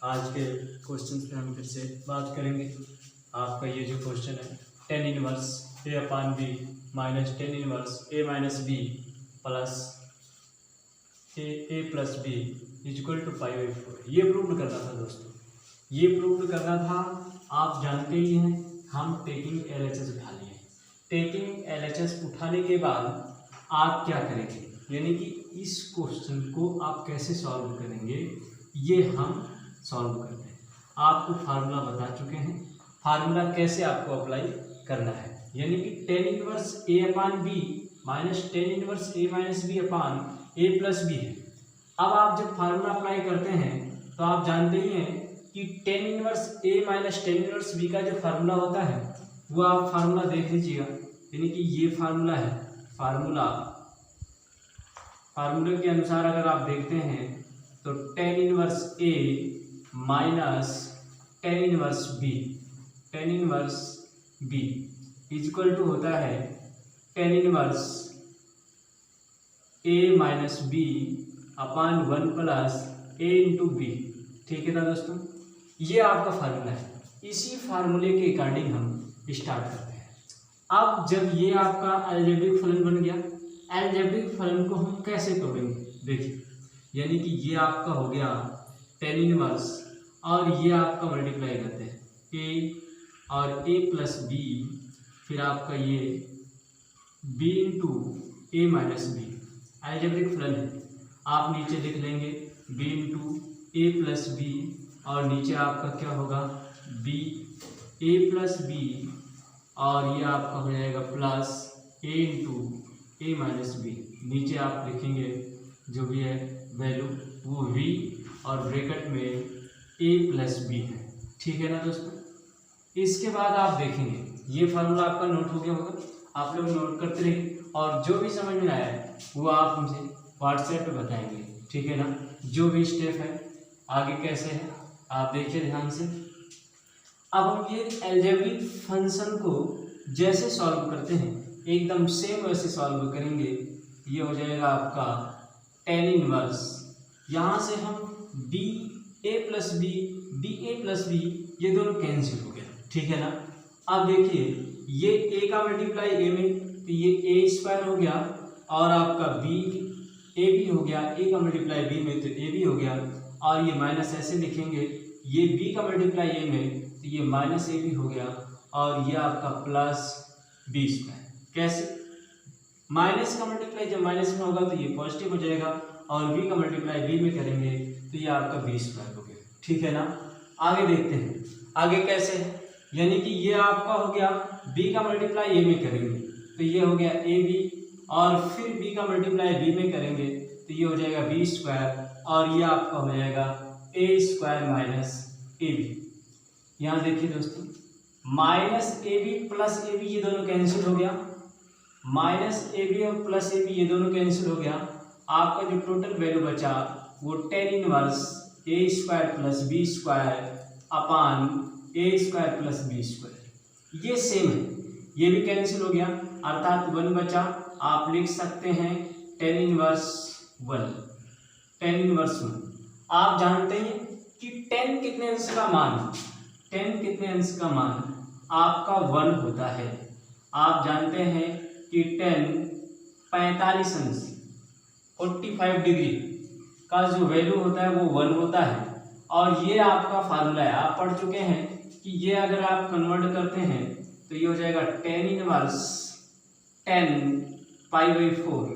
आज के क्वेश्चन पे हम फिर से बात करेंगे। आपका ये जो क्वेश्चन है tan inverse A upon B minus tan inverse A minus B plus A plus B equal to 5/4 ये प्रूव करना था दोस्तों। ये प्रूव करना था। आप जानते ही हैं हम टेकिंग LHS उठा लिए। टेकिंग LHS उठाने के बाद आप क्या करेंगे, यानी कि इस क्वेश्चन को आप कैसे सॉल्व करेंगे ये हम सॉल्व करते हैं। आपको फार्मूला बता चुके हैं, फार्मूला कैसे आपको अप्लाई करना है, यानी कि ten inverse A upon B minus tan inverse A minus B upon A plus B है। अब आप जब फार्मूला अप्लाई करते हैं तो आप जानते ही हैं कि ten inverse A minus tan inverse B का जो फार्मूला होता है वो आप फार्मूला देख लीजिएगा, यानी कि ये फार्मूला है। फार्मूले के अनुसार अगर आप देखते हैं तो tan inverse A minus tan inverse B equal to होता है tan inverse A minus B upon 1 plus A into B. ठीक है ना दोस्तों, ये आपका फार्मूला है। इसी फार्मूले के अकॉर्डिंग हम स्टार्ट करते हैं। अब जब ये आपका अलजेब्रिक फलन बन गया, अलजेब्रिक फलन को हम कैसे तोड़ेंगे देखिए, यानी कि ये आपका हो गया टेन इनवर्स और ये आपका मल्टीप्लाई करते हैं ए और ए प्लस बी, फिर आपका ये बी इंटू ए माइनस बी अलजेब्रिक फलन है। आप नीचे लिख लेंगे बी इंटू ए प्लस बी और नीचे आपका क्या होगा बी ए प्लस बी और ये आपका हो जाएगा plus A into A minus B. नीचे आप लिखेंगे जो भी है वैल्यू वो v और ब्रैकेट में a प्लस बी है। ठीक है ना दोस्तों, इसके बाद आप देखेंगे ये फार्मूला आपका नोट हो गया होगा, आप लोग नोट करते रहिए और जो भी समझ में आया है वो आप मुझे व्हाट्सएप पे बताएंगे। ठीक है ना, जो भी स्टेप है आगे कैसे है आप देखिए ध्यान से। अब हम ये अलजेब्रिक फंक्शन को जैसे सॉल्व करते हैं एकदम सेम वैसे सॉल्व करेंगे। ये हो जाएगा आपका टेन इनवर्स, यहाँ से हम बी ए प्लस बी ये दोनों कैंसिल हो गया। ठीक है ना, अब देखिए ये ए का मल्टीप्लाई ए में तो ये ए स्क्वायर हो गया और आपका बी ए भी हो गया, ए का मल्टीप्लाई बी में तो ए भी हो गया और ये माइनस ऐसे लिखेंगे ये बी का मल्टीप्लाई ए में तो ये माइनस ए भी हो गया और ये आपका प्लस बी स्क्वायर। कैसे, माइनस का मल्टीप्लाई जब माइनस में होगा तो ये पॉजिटिव हो जाएगा और बी का मल्टीप्लाई बी में करेंगे तो ये आपका बी स्क्वायर हो गया। ठीक है ना, आगे देखते हैं आगे कैसे है, यानी कि ये आपका हो गया बी का मल्टीप्लाई ए में करेंगे तो ये हो गया ए बी और फिर बी का मल्टीप्लाई बी में करेंगे तो ये हो जाएगा बी स्क्वायर और ये आपका हो जाएगा A square minus A B. यहाँ देखिए दोस्तों minus A B plus A B ये दोनों कैंसिल हो गया, माइनस ए बी और प्लस ए बी ये दोनों कैंसिल हो गया। आपका जो टोटल वैल्यू बचा वो tan inverse a square plus b square upon a square plus b square. ये सेम है, ये भी कैंसिल हो गया अर्थात 1 बचा। आप लिख सकते हैं टेन इनवर्स 1। आप जानते हैं कि 10 कितने अंश का मान, 10 कितने अंश का मान आपका 1 होता है। आप जानते हैं कि 10 45 अंश 45 डिग्री का जो वैल्यू होता है वो 1 होता है और ये आपका फार्मूला है। आप पढ़ चुके हैं कि ये अगर आप कन्वर्ट करते हैं तो ये हो जाएगा टेन इनवर्स 10 π/4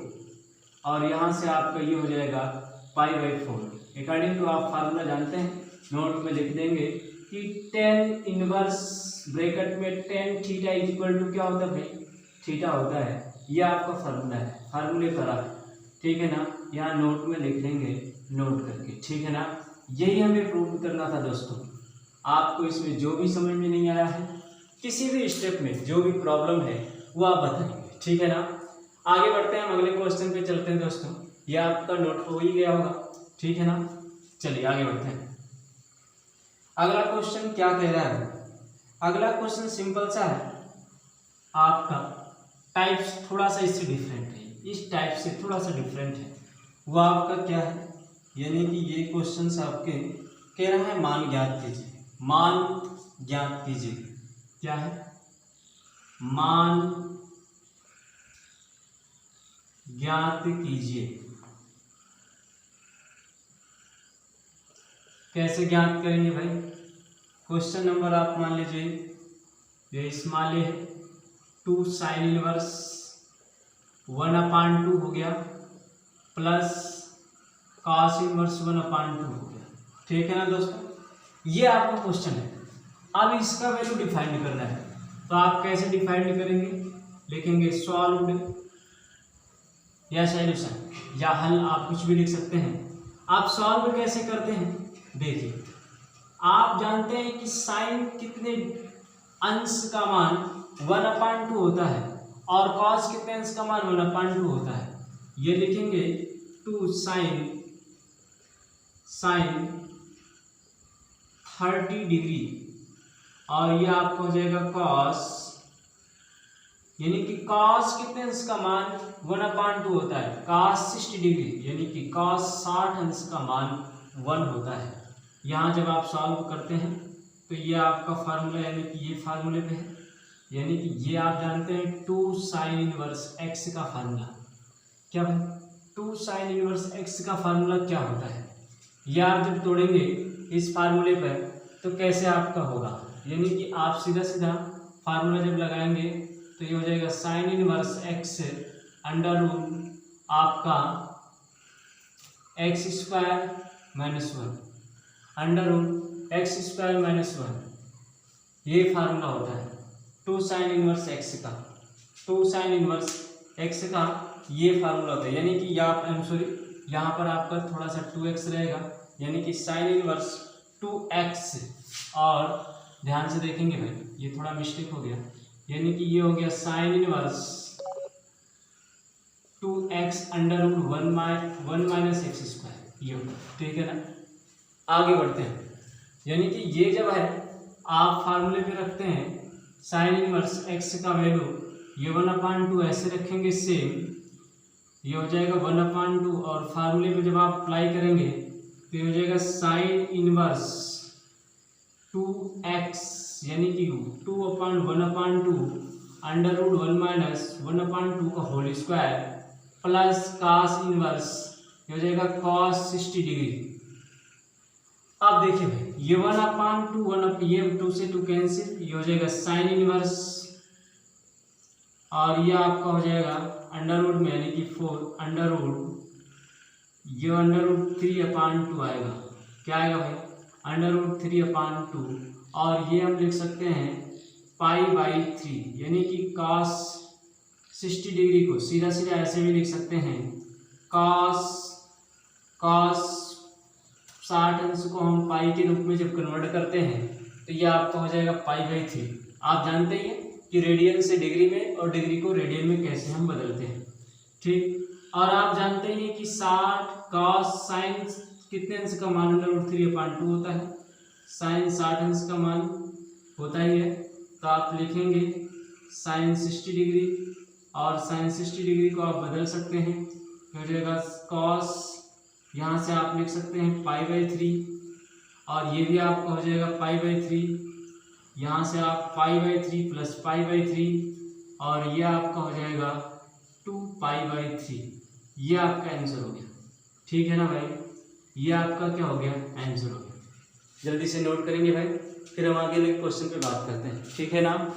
और यहाँ से आपका ये हो जाएगा π/4। अकॉर्डिंग टू आप फार्मूला जानते हैं, नोट में लिख देंगे कि टेन इनवर्स ब्रैकेट में टेन थीटा इक्वल टू क्या होता है भाई, थीटा होता है। ये आपका फार्मूला है, फार्मूले पर आप ठीक है ना, यहाँ नोट में लिख लेंगे नोट करके। ठीक है ना, यही हमें प्रूव करना था दोस्तों। आपको इसमें जो भी समझ में नहीं आया है, किसी भी स्टेप में जो भी प्रॉब्लम है वो आप बताएंगे। ठीक है ना, आगे बढ़ते हैं, हम अगले क्वेश्चन पे चलते हैं दोस्तों। ये आपका नोट हो ही गया होगा। ठीक है ना, चलिए आगे बढ़ते हैं। अगला क्वेश्चन क्या कह रहा है, अगला क्वेश्चन सिंपल सा है आपका, टाइप्स थोड़ा सा इससे डिफरेंट है, इस टाइप से थोड़ा सा डिफरेंट है। वो आपका क्या है, यानी कि ये क्वेश्चंस आपके कह रहा है मान ज्ञात कीजिए, मान ज्ञात कीजिए। क्या है? मान ज्ञात कीजिए। कैसे ज्ञात करेंगे भाई? क्वेश्चन नंबर आप मान लीजिए ये स्मॉल है, 2 साइन इनवर्स 1/2 हो गया प्लस कॉस इनवर्स 1/2 हो गया। ठीक है ना दोस्तों, ये आपका क्वेश्चन है। अब इसका वैल्यू डिफाइन करना है, तो आप कैसे डिफाइन करेंगे? लिखेंगे सॉल्व्ड या सॉल्यूशन या हल, आप कुछ भी लिख सकते हैं। आप सॉल्व कैसे करते हैं? देखिए, आप जानते हैं कि साइन कितने अंश का मान 1/2 होता है और कॉस कितने अंश का मान 1/2 होता है। ये लिखेंगे 2 साइन 30 डिग्री और ये आपको हो जाएगा कॉस, यानी कि कॉस कितने अंश का मान 1/2 होता है, कॉस 60 डिग्री, यानी कि कॉस 60 अंश का मान 1 होता है। यहाँ जब आप सॉल्व करते हैं तो ये आपका फार्मूला, यानी कि ये फार्मूले पे है, यानी कि ये आप जानते हैं 2 साइन इनवर्स एक्स का फार्मूला। क्या भाई? 2 साइन इनवर्स एक्स का फार्मूला क्या होता है? ये आप जब तोड़ेंगे इस फार्मूले पर तो कैसे आपका होगा, यानी कि आप सीधा सीधा फार्मूला जब लगाएंगे तो ये हो जाएगा sine inverse X under root आपका x² - 1 अंडर रूट x² - 1, ये फार्मूला होता है 2 साइन इनवर्स एक्स का। 2 साइन इनवर्स एक्स का ये फार्मूला होता है, यानी कि यहाँ पर आपका थोड़ा सा 2x रहेगा, यानी कि साइन इनवर्स 2x, और ध्यान से देखेंगे भाई ये थोड़ा मिस्टेक हो गया, यानी कि ये हो गया sine inverse 2x under root 1 - x², ये होगा। ठीक है ना, आगे बढ़ते हैं। यानी कि ये जब है आप फार्मूले पे रखते हैं साइन इनवर्स x का वैल्यू, ये 1/2 ऐसे रखेंगे सेम, ये हो जाएगा 1/2, और फार्मूले पे जब आप अप्लाई करेंगे तो ये हो जाएगा साइन इनवर्स 2x, यानी कि 2/1/2 अंडर रूट 1 - 1/2 का whole square plus cos inverse, ये हो जाएगा कॉस 60 डिग्री। अब देखिए भाई ये 1/2 ये 2 से 2 कैंसिल, ये हो जाएगा साइन इनवर्स, और ये आपका हो जाएगा अंडर रूट में, यानी कि 4 अंडर रूट, ये अंडर रूट 3/2 आएगा। क्या आएगा भाई? अंडर रूट 3/2, और ये हम लिख सकते हैं π/3, यानी कि कॉस 60 डिग्री को सीधा सीधा ऐसे भी लिख सकते हैं, कॉस 60 अंश को हम पाई के रूप में जब कन्वर्ट करते हैं तो ये आपका हो जाएगा π/3। आप जानते ही हैं कि रेडियन से डिग्री में और डिग्री को रेडियन में कैसे हम बदलते हैं। ठीक, और आप जानते ही हैं कि 60 कॉस साइन कितने अंश का मान अंडर रूट 3/2 होता है, साइन 60 अंश का मान होता ही है, तो आप लिखेंगे साइन 60 डिग्री, और साइन 60 डिग्री को आप बदल सकते हैं, हो जाएगा कॉस, यहाँ से आप लिख सकते हैं π/3, और ये भी आपका हो जाएगा π/3, यहाँ से आप π/3 प्लस π/3, और ये आपका हो जाएगा 2π/3। ये आपका आंसर हो गया। ठीक है ना भाई, ये आपका क्या हो गया? आंसर हो गया। जल्दी से नोट करेंगे भाई, फिर हम आगे के क्वेश्चन पे बात करते हैं। ठीक है ना,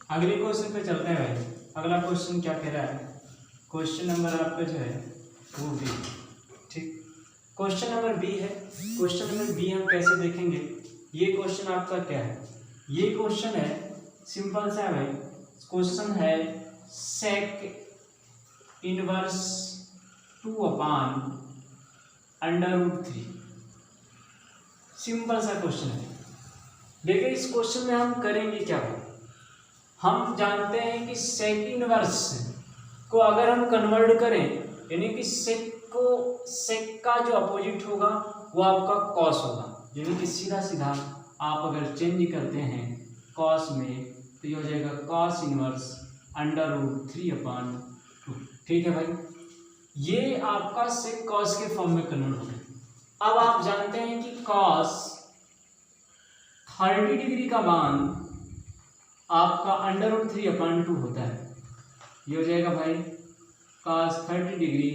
अगले क्वेश्चन पे चलते हैं भाई। अगला क्वेश्चन क्या कह रहा है? क्वेश्चन नंबर आपका जो है वो बी। ठीक, क्वेश्चन नंबर बी है। क्वेश्चन नंबर बी हम कैसे देखेंगे? ये क्वेश्चन आपका क्या है? ये क्वेश्चन है सिंपल सा है भाई। क्वेश्चन है सेक इनवर्स 2/√3। सिंपल सा क्वेश्चन है। देखिए इस क्वेश्चन में हम करेंगे क्या भाई? हम जानते हैं कि सेक इनवर्स को अगर हम कन्वर्ट करें, यानी कि सेक का जो अपोजिट होगा वो आपका कॉस होगा, यानी कि सीधा सीधा आप अगर चेंज करते हैं कॉस में तो ये हो जाएगा कॉस इनवर्स √3/2। ठीक है भाई, ये आपका सेक कॉस के फॉर्म में कन्वर्ट हो गया। अब आप जानते हैं कि कॉस 30 डिग्री का मान आपका √3/2 होता है। ये हो जाएगा भाई cos 30 डिग्री,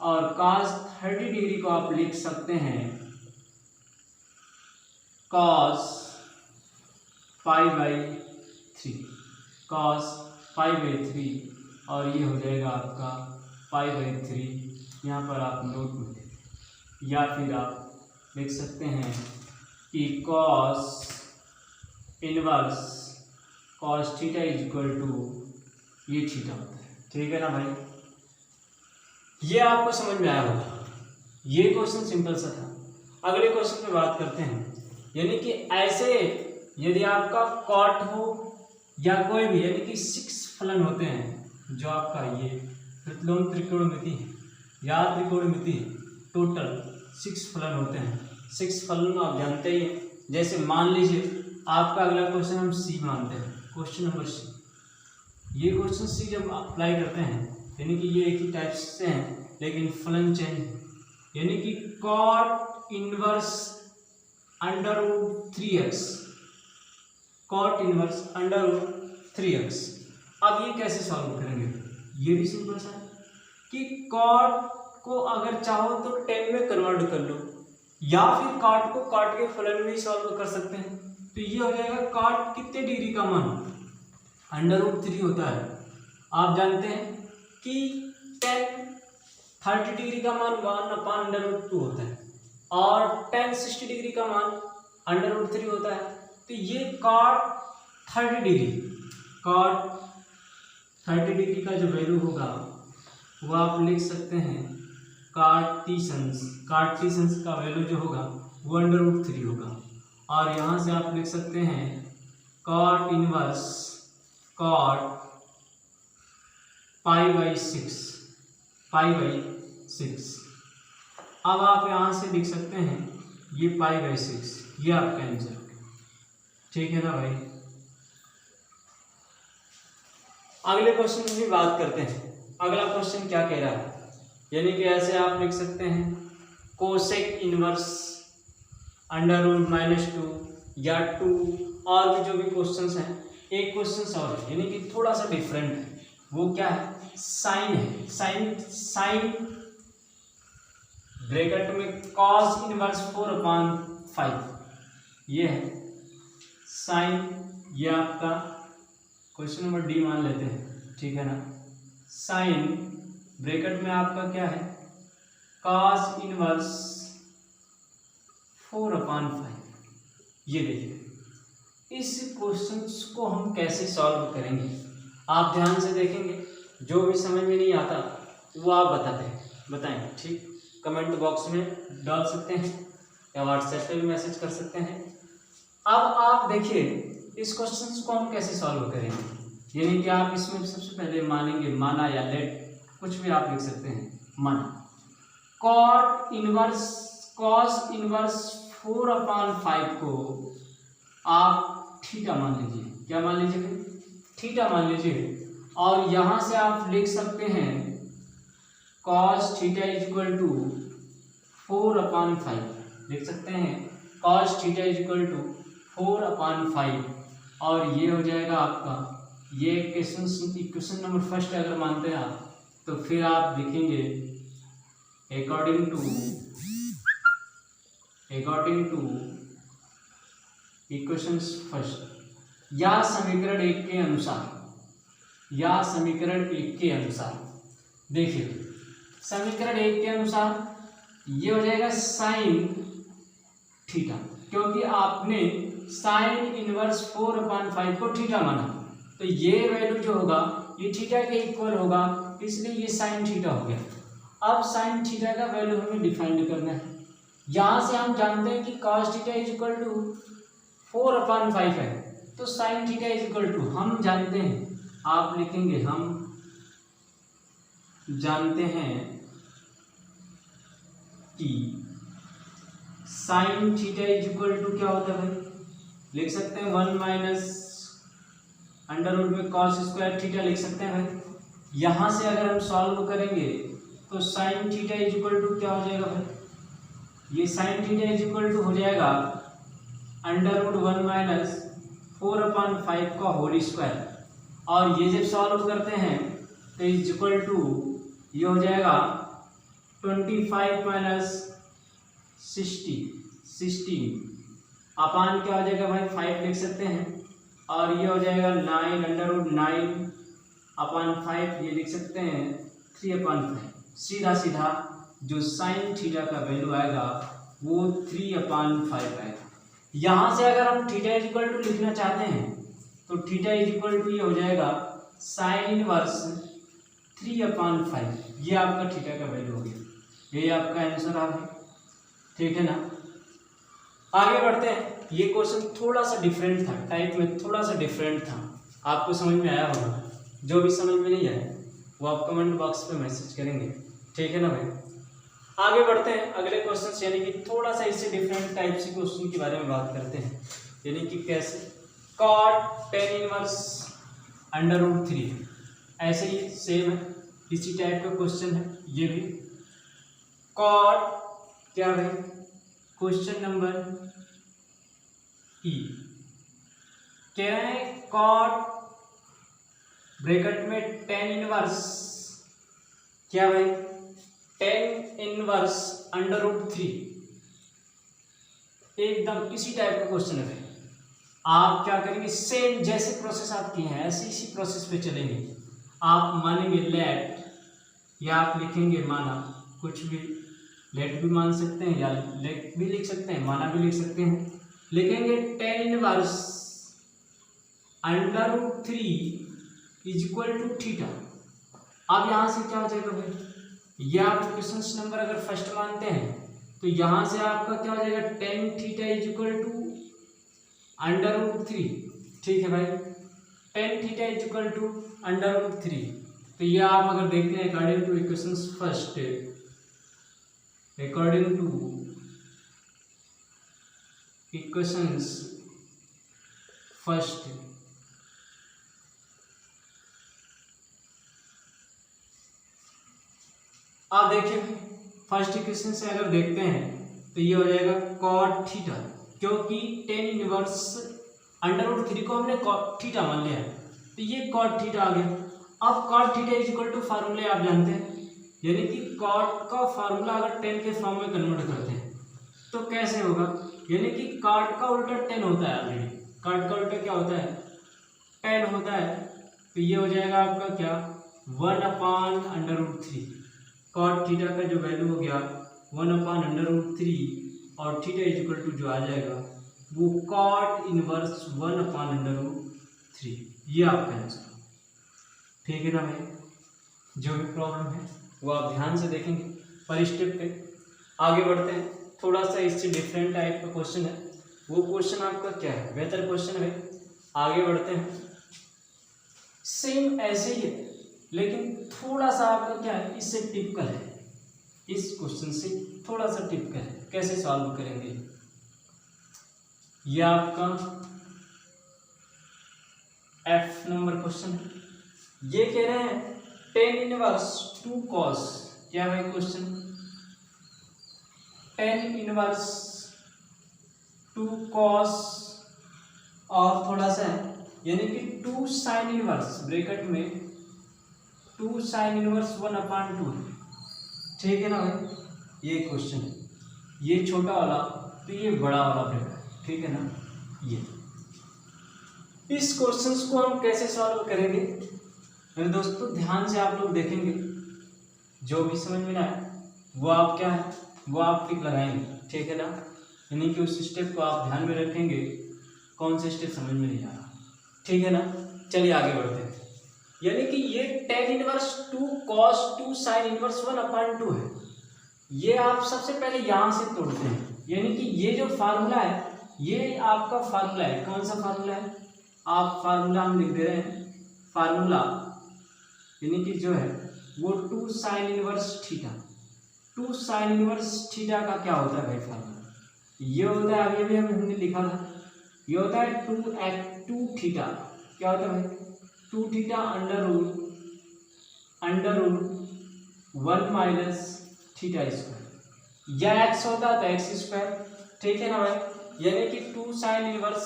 और cos 30 डिग्री को आप लिख सकते हैं cos π/3, cos π/3, और ये हो जाएगा आपका π/3। यहाँ पर आप नोट में दें, या फिर आप लिख सकते हैं कि cos इनवर्स cos थीटा = ये थीटा होता है। ठीक है ना भाई, ये आपको समझ में आया होगा। ये क्वेश्चन सिंपल सा था। अगले क्वेश्चन पे बात करते हैं, यानी कि ऐसे यदि आपका कॉट हो या कोई भी, यानी कि 6 फलन होते हैं जो आपका ये प्रतिलोम त्रिकोणमिति है या त्रिकोणमिति है, टोटल 6 फलन होते हैं। 6 फलन आप जानते ही हैं। जैसे मान लीजिए आपका अगला क्वेश्चन हम सी मानते हैं, क्वेश्चन नंबर सी। ये क्वेश्चन सी जब अप्लाई करते हैं, यानी कि ये एक ही टाइप से हैं लेकिन फलन चेंज, यानी कि cot inverse √3x, cot inverse √3x। अब ये कैसे सॉल्व करेंगे? ये भी सिंपल सा है कि कॉट को अगर चाहो तो 10 में कन्वर्ट कर लो, या फिर कॉट को कॉट के फलन में ही सॉल्व कर सकते हैं। तो ये हो जाएगा कॉट कितने डिग्री का मान √3 होता है। आप जानते हैं कि 30 डिग्री का मान 1/√2 होता है, और 60 डिग्री का मान √3 होता है। तो ये कॉट 30 डिग्री का जो वैल्यू होगा वो आप लिख सकते हैं कार्टेशियंस का वैल्यू जो होगा वो √3 होगा। और यहाँ से आप लिख सकते हैं कॉट इनवर्स कॉट π/6। अब आप यहाँ से लिख सकते हैं ये π/6, ये आपका आंसर हो गया। ठीक है ना भाई, अगले क्वेश्चन की भी बात करते हैं। अगला क्वेश्चन क्या कह रहा है, यानी कि ऐसे आप लिख सकते हैं कोसेक इनवर्स √-2 या 2, और भी जो भी क्वेश्चंस हैं। एक क्वेश्चन और है, यानी कि थोड़ा सा डिफरेंट है। वो क्या है? साइन है। साइन ब्रैकेट में cos इनवर्स 4/5, ये है साइन। ये आपका क्वेश्चन नंबर डी मान लेते हैं। ठीक है ना, साइन ब्रैकेट में आपका क्या है? cos inverse 4/5। ये देखिए, इस क्वेश्चन को हम कैसे सॉल्व करेंगे आप ध्यान से देखेंगे। जो भी समझ में नहीं आता वो आप बताएं। ठीक, कमेंट बॉक्स में डाल सकते हैं या व्हाट्सएप पे भी मैसेज कर सकते हैं। अब आप देखिए इस क्वेश्चन को हम कैसे सॉल्व करेंगे, यानी कि आप इसमें सबसे पहले मानेंगे, माना या लेट, कुछ भी आप लिख सकते हैं। माना cos इनवर्स 4/5 को आप थीटा मान लीजिए। क्या मान लीजिए? थीटा मान लीजिए। और यहाँ से आप लिख सकते हैं cos थीटा = 4/5, लिख सकते हैं cos थीटा = 4/5। और ये हो जाएगा आपका, ये क्वेश्चन नंबर फर्स्ट अगर मानते हैं आप, तो फिर आप लिखेंगे अकॉर्डिंग टू इक्वेशन फर्स्ट, या समीकरण 1 के अनुसार, देखिए समीकरण 1 के अनुसार ये हो जाएगा साइन थीटा, क्योंकि आपने साइन इनवर्स 4/5 को थीटा माना, तो ये वैल्यू जो होगा ये थीटा के इक्वल होगा, इसलिए ये साइन थीटा हो गया। अब साइन थीटा का वैल्यू हमें डिफाइन करना है। यहाँ से हम जानते हैं कि cos थीटा = 4/5 है, तो साइन थीटा = हम जानते हैं, आप लिखेंगे हम जानते हैं कि साइन थीटा = क्या होता है भाई? लिख सकते हैं 1 माइनस अंडर रूट में कॉस स्क्वायर थीटा लिख सकते हैं भाई। यहाँ से अगर हम सॉल्व करेंगे तो sine theta is equal to क्या हो जाएगा भाई, ये sine theta is equal to हो जाएगा अंडर रूट 1 माइनस 4/5 का होल स्क्वायर। और ये जब सॉल्व करते हैं तो इज इक्वल टू ये हो जाएगा 25 माइनस 16 अपान क्या हो जाएगा भाई 5 लिख सकते हैं। और ये हो जाएगा 9 अंडर रूट 9/5 ये लिख सकते हैं 3/5। सीधा सीधा जो साइन थीटा का वैल्यू आएगा वो 3/5 आएगा। यहाँ से अगर हम थीटा इज इक्वल टू लिखना चाहते हैं तो थीटा इज इक्वल टू ये हो जाएगा साइन इनवर्स 3/5। ये आपका थीटा का वैल्यू हो गया, ये आपका आंसर आ गया। ठीक है ना, आगे बढ़ते हैं। ये क्वेश्चन थोड़ा सा डिफरेंट था, टाइप में थोड़ा सा डिफरेंट था, आपको समझ में आया होगा। जो भी समझ में नहीं आया वो आप कमेंट बॉक्स पे मैसेज करेंगे। ठीक है ना भाई, आगे बढ़ते हैं अगले क्वेश्चन, यानी कि थोड़ा सा इससे डिफरेंट टाइप से क्वेश्चन के बारे में बात करते हैं। यानी कि कैसे cot tan inverse under root 3, ऐसे ही सेम है, इसी टाइप का क्वेश्चन है ये भी। कॉट क्या है, क्वेश्चन नंबर ई कह रहे हैं कॉट ब्रैकेट में tan इनवर्स क्या भाई, tan इनवर्स अंडर रूट 3, एकदम इसी टाइप का क्वेश्चन है। आप क्या करेंगे, सेम जैसे प्रोसेस आप किए हैं ऐसे इसी प्रोसेस पे चलेंगे। आप मानेंगे लेट, या आप लिखेंगे माना, कुछ भी लेट भी मान सकते हैं या लेट भी लिख सकते हैं, माना भी लिख सकते हैं। लिखेंगे tan inverse under root 3 is equal to theta. अब यहाँ से क्या हो जाएगा भाई, ये आप क्वेश्चन नंबर अगर फर्स्ट मानते हैं तो यहाँ से आपका क्या हो जाएगा tan theta is equal to under root 3। ठीक है भाई, tan theta is equal to under root 3। तो ये आप अगर देखते हैं according to equation first, according to equations first, आप देखिए फर्स्ट इक्वेशन से अगर देखते हैं तो ये हो जाएगा कॉट थीटा, क्योंकि tan इनवर्स अंडर रूट 3 को हमने कॉट थीटा मान लिया है तो ये कॉट थीटा आ गया। अब cot theta is equal to फार्मूले आप जानते हैं, यानी कि कॉट का फार्मूला अगर tan के फॉर्म में कन्वर्ट करते हैं तो कैसे होगा, यानी कि कॉट का उल्टा tan होता है। ऑलरेडी कॉट का उल्टा क्या होता है, tan होता है। तो ये हो जाएगा आपका क्या 1/√3। कॉट थीटा का जो वैल्यू हो गया 1/√3 और थीटा इज इक्वल टू जो आ जाएगा वो कॉट इनवर्स 1/√3। ये आपका आंसर। ठीक है ना भाई, जो भी प्रॉब्लम है वो आप ध्यान से देखेंगे पर स्टेप पे। आगे बढ़ते हैं, थोड़ा सा इससे डिफरेंट टाइप का क्वेश्चन है। वो क्वेश्चन आपका क्या है, बेहतर क्वेश्चन है। आगे बढ़ते हैं, सेम ऐसे ही है लेकिन थोड़ा सा आपका क्या है इससे टिपिकल है, इस क्वेश्चन से थोड़ा सा टिपिकल है। कैसे सॉल्व करेंगे, ये आपका F नंबर क्वेश्चन है। ये कह रहे हैं tan इनवर्स 2 cos, क्या है क्वेश्चन, tan इनवर्स 2 cos और थोड़ा सा है यानी कि 2 sin इनवर्स ब्रैकेट में 2 sin इनवर्स 1/2 है। ठीक है ना भाई, ये क्वेश्चन है, ये छोटा वाला तो ये बड़ा वाला ब्रैकेट। ठीक है ना, ये इस क्वेश्चंस को हम कैसे सॉल्व करेंगे मेरे दोस्तों, ध्यान से आप लोग देखेंगे, जो भी समझ में ना आए वो आप क्या है वो आप टिक लगाएंगे। ठीक है ना, यानी कि उस स्टेप को आप ध्यान में रखेंगे, कौन से स्टेप समझ में नहीं आ रहा। ठीक है ना, चलिए आगे बढ़ते हैं। यानी कि ये tan inverse 2 cos 2 sin inverse 1/2 है। ये आप सबसे पहले यहाँ से तोड़ते हैं, यानी कि ये जो फार्मूला है ये आपका फार्मूला है। कौन सा फार्मूला है, आप फार्मूला हम लिख दे रहे हैं, फार्मूला यानी कि जो है वो 2 sin inverse theta. 2 sin inverse theta का क्या होता है भाई फार्मूला, ये होता है, अभी हमने लिखा था ये होता है 2 थीटा, क्या होता है भाई 2 theta under root 1 minus theta square, या एक्स होता है तो एक्स स्क्वायर, ठीक है ना भाई, यानी कि 2 साइन इनवर्स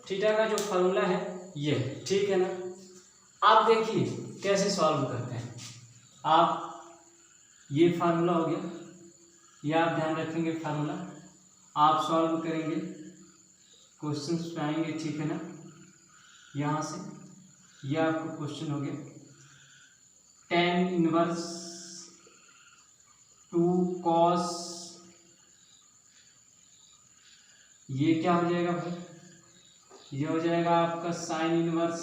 थीटा का जो फॉर्मूला है ये, ठीक है ना। आप देखिए कैसे सॉल्व करते हैं। आप ये फार्मूला हो गया, ये आप ध्यान रखेंगे फार्मूला, आप सॉल्व करेंगे, क्वेश्चन पाएंगे, ठीक है ना। यहाँ से ये आपका क्वेश्चन हो गया tan इनवर्स 2 cos, ये क्या हो जाएगा भाई, ये हो जाएगा आपका साइन इनवर्स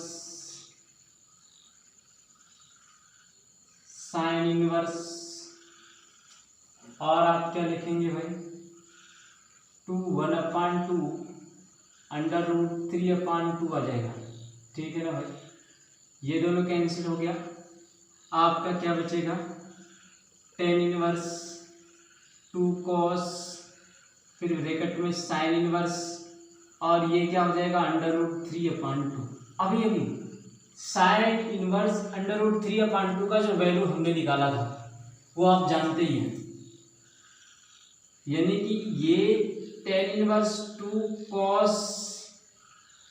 और आप क्या लिखेंगे भाई 1/2 अंडर रूट 3/2 आ जाएगा, ठीक है ना भाई। ये दोनों कैंसिल हो गया, आपका क्या बचेगा tan इनवर्स 2 cos, फिर ब्रैकेट में साइन इनवर्स, और ये क्या हो जाएगा अंडर रूट 3/2। अभी साइन इनवर्स अंडर रूट 3/2 का जो वैल्यू हमने निकाला था वो आप जानते ही हैं, यानी कि ये tan इनवर्स 2 cos,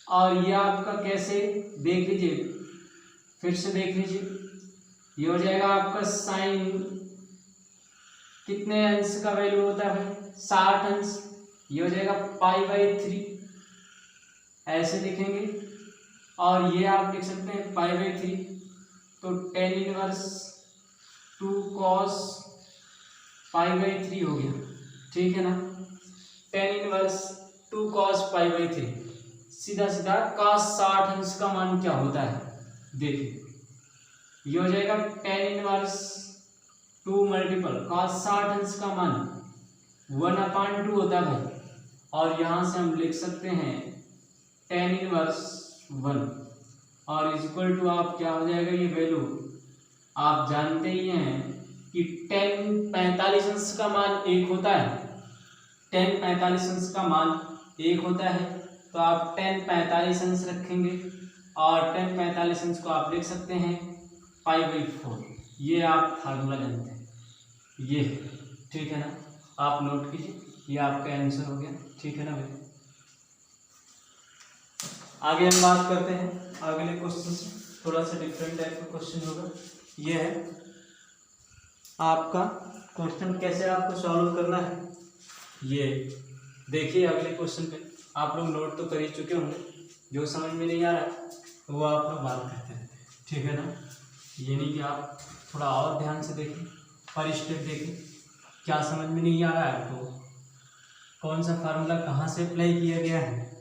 और ये आपका कैसे देख लीजिए, फिर से देख लीजिए, ये हो जाएगा आपका साइन, कितने अंश का वैल्यू होता है भाई 60 अंश, ये हो जाएगा π/3, ऐसे लिखेंगे, और ये आप लिख सकते हैं π/3, तो tan इनवर्स 2 cos π/3 हो गया, ठीक है ना। tan इनवर्स 2 cos π/3, सीधा सीधा cos 60 अंश का मान क्या होता है देखिए, ये हो जाएगा tan इनवर्स 2 मल्टीपल cos 60 अंश का मान 1/2 होता है, और यहाँ से हम लिख सकते हैं tan इनवर्स 1, और इक्वल टू आप क्या हो जाएगा, ये वैल्यू आप जानते ही हैं कि tan 45 अंश का मान 1 होता है, tan 45 अंश का मान 1 होता है, तो आप tan 45 अंश रखेंगे, और tan 45 अंश को आप लिख सकते हैं π/4, ये आप फार्मूला जानते हैं, ये ठीक है ना, आप नोट कीजिए, ये आपका आंसर हो गया, ठीक है ना भाई। आगे हम बात करते हैं अगले क्वेश्चन से, थोड़ा सा डिफरेंट टाइप का क्वेश्चन होगा। ये है आपका क्वेश्चन, कैसे आपको सॉल्व करना है ये देखिए। अगले क्वेश्चन पे आप लोग नोट तो कर ही चुके होंगे, जो समझ में नहीं आ रहा है वो आप लोग बात करते रहते हैं, ठीक है ना। ये नहीं कि आप थोड़ा और ध्यान से देखें, पर स्टेप देखें, क्या समझ में नहीं आ रहा है तो कौन सा फार्मूला कहाँ से अप्लाई किया गया है।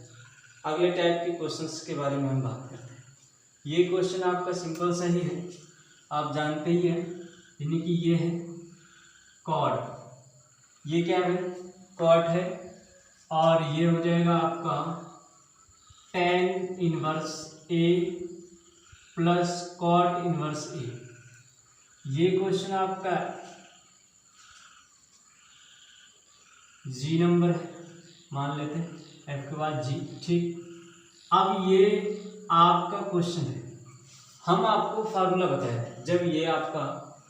अगले टाइप के क्वेश्चंस के बारे में हम बात करते हैं। ये क्वेश्चन आपका सिंपल सा ही है, आप जानते ही हैं, यानी कि ये है कॉड, ये क्या है कॉट है, और ये हो जाएगा आपका tan inverse A plus cot inverse A। ये क्वेश्चन आपका जी नंबर है, मान लेते हैं F के बाद जी, ठीक। अब ये आपका क्वेश्चन है, हम आपको फार्मूला बताया था जब ये आपका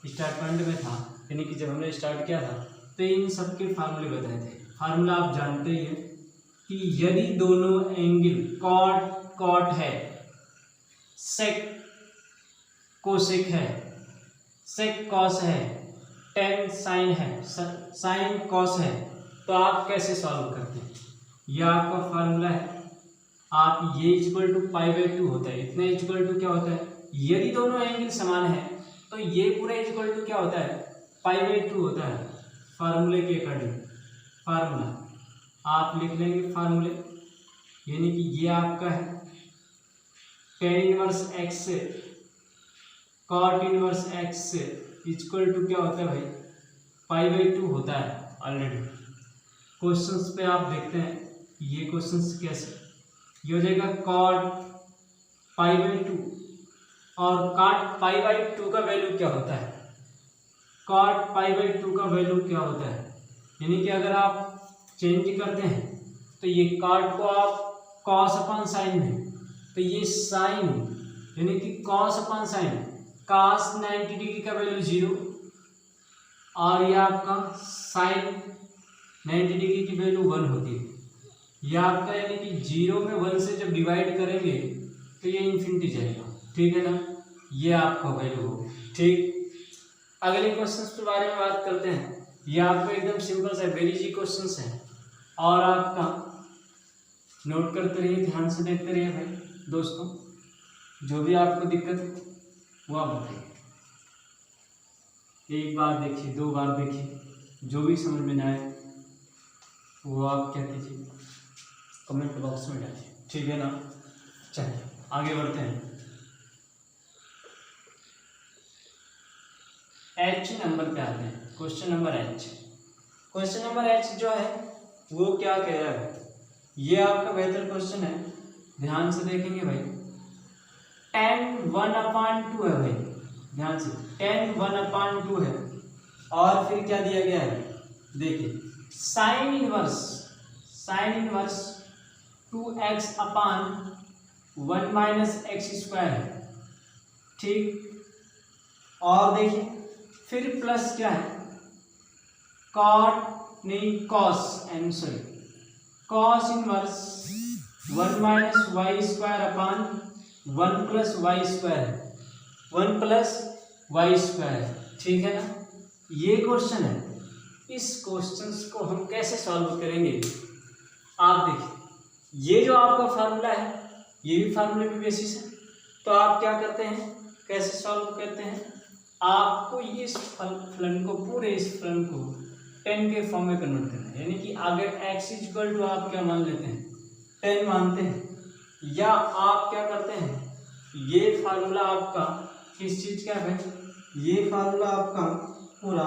स्टार्ट पॉइंट में था, यानी कि जब हमने स्टार्ट किया था तो इन सब के फार्मूले बताए थे। फार्मूला आप जानते ही हैं कि यदि दोनों एंगल कॉट है, सेक कोसेक है, सेक कॉस है, टेन साइन है, साइन कॉस है, तो आप कैसे सॉल्व करते हैं। यह आपका फार्मूला है, आप ये इक्वल टू π/2 होता है, इतना इक्वल टू क्या होता है, यदि दोनों एंगल समान है तो ये पूरा इक्वल टू क्या होता है π/2 होता है। फार्मूले के अकॉर्डिंग फार्मूला आप लिख लेंगे फार्मूले, यानी कि ये आपका है tan इनवर्स x से cot इनवर्स x से इक्वल टू क्या होता है भाई π/2 होता है। ऑलरेडी क्वेश्चंस पे आप देखते हैं ये क्वेश्चंस कैसे, ये हो जाएगा cot π/2, और cot π/2 का वैल्यू क्या होता है, cot π/2 का वैल्यू क्या होता है, यानी कि अगर आप चेंज करते हैं तो ये cot को आप कॉस अपॉन साइन में, तो ये साइन यानी कि cos upon sine, cos 90 degree का वैल्यू 0 और ये आपका साइन 90 डिग्री की वैल्यू 1 होती है। ये आपका यानी कि 0 में 1 से जब डिवाइड करेंगे तो ये इन्फिनिटी जाएगा, ठीक है ना, ये आपका वैल्यू होगा। ठीक, अगले क्वेश्चन के बारे में बात करते हैं। ये आपको एकदम सिंपल सा वेरी इजी क्वेश्चन है और आपका नोट करते रहिए, ध्यान से देखते रहिए भाई दोस्तों, जो भी आपको दिक्कत है वो आप बताइए। एक बार देखिए, 2 बार देखिए, जो भी समझ में ना आए वो आप क्या कीजिए, कमेंट बॉक्स में डालिए, ठीक है ना। चलिए आगे बढ़ते हैं। एच नंबर पे आते हैं, question number H. Question number H जो है वो क्या कह रहा है, ये आपका बेहतर क्वेश्चन है, ध्यान से देखेंगे भाई। tan 1/2 है भाई, ध्यान से, tan 1/2 है और फिर क्या दिया गया है, देखिए साइन इनवर्स 2x अपान 1 - x² है, ठीक। और देखिए फिर प्लस क्या है, कॉस इनवर्स 1 - y² अपान 1 + y² है, 1 + y², ठीक है ना। ये क्वेश्चन है, इस क्वेश्चन को हम कैसे सॉल्व करेंगे, आप देखिए, ये जो आपका फार्मूला है ये भी फार्मूले पे बेसिस है, तो आप क्या करते हैं, कैसे सॉल्व करते हैं, आपको इस फलन को, पूरे इस फलन को 10 के फॉर्म में कन्वर्ट करना है। यानी कि अगर x = आप क्या मान लेते हैं, 10 मानते हैं, या आप क्या करते हैं, ये फार्मूला आपका किस चीज का है, ये फार्मूला आपका पूरा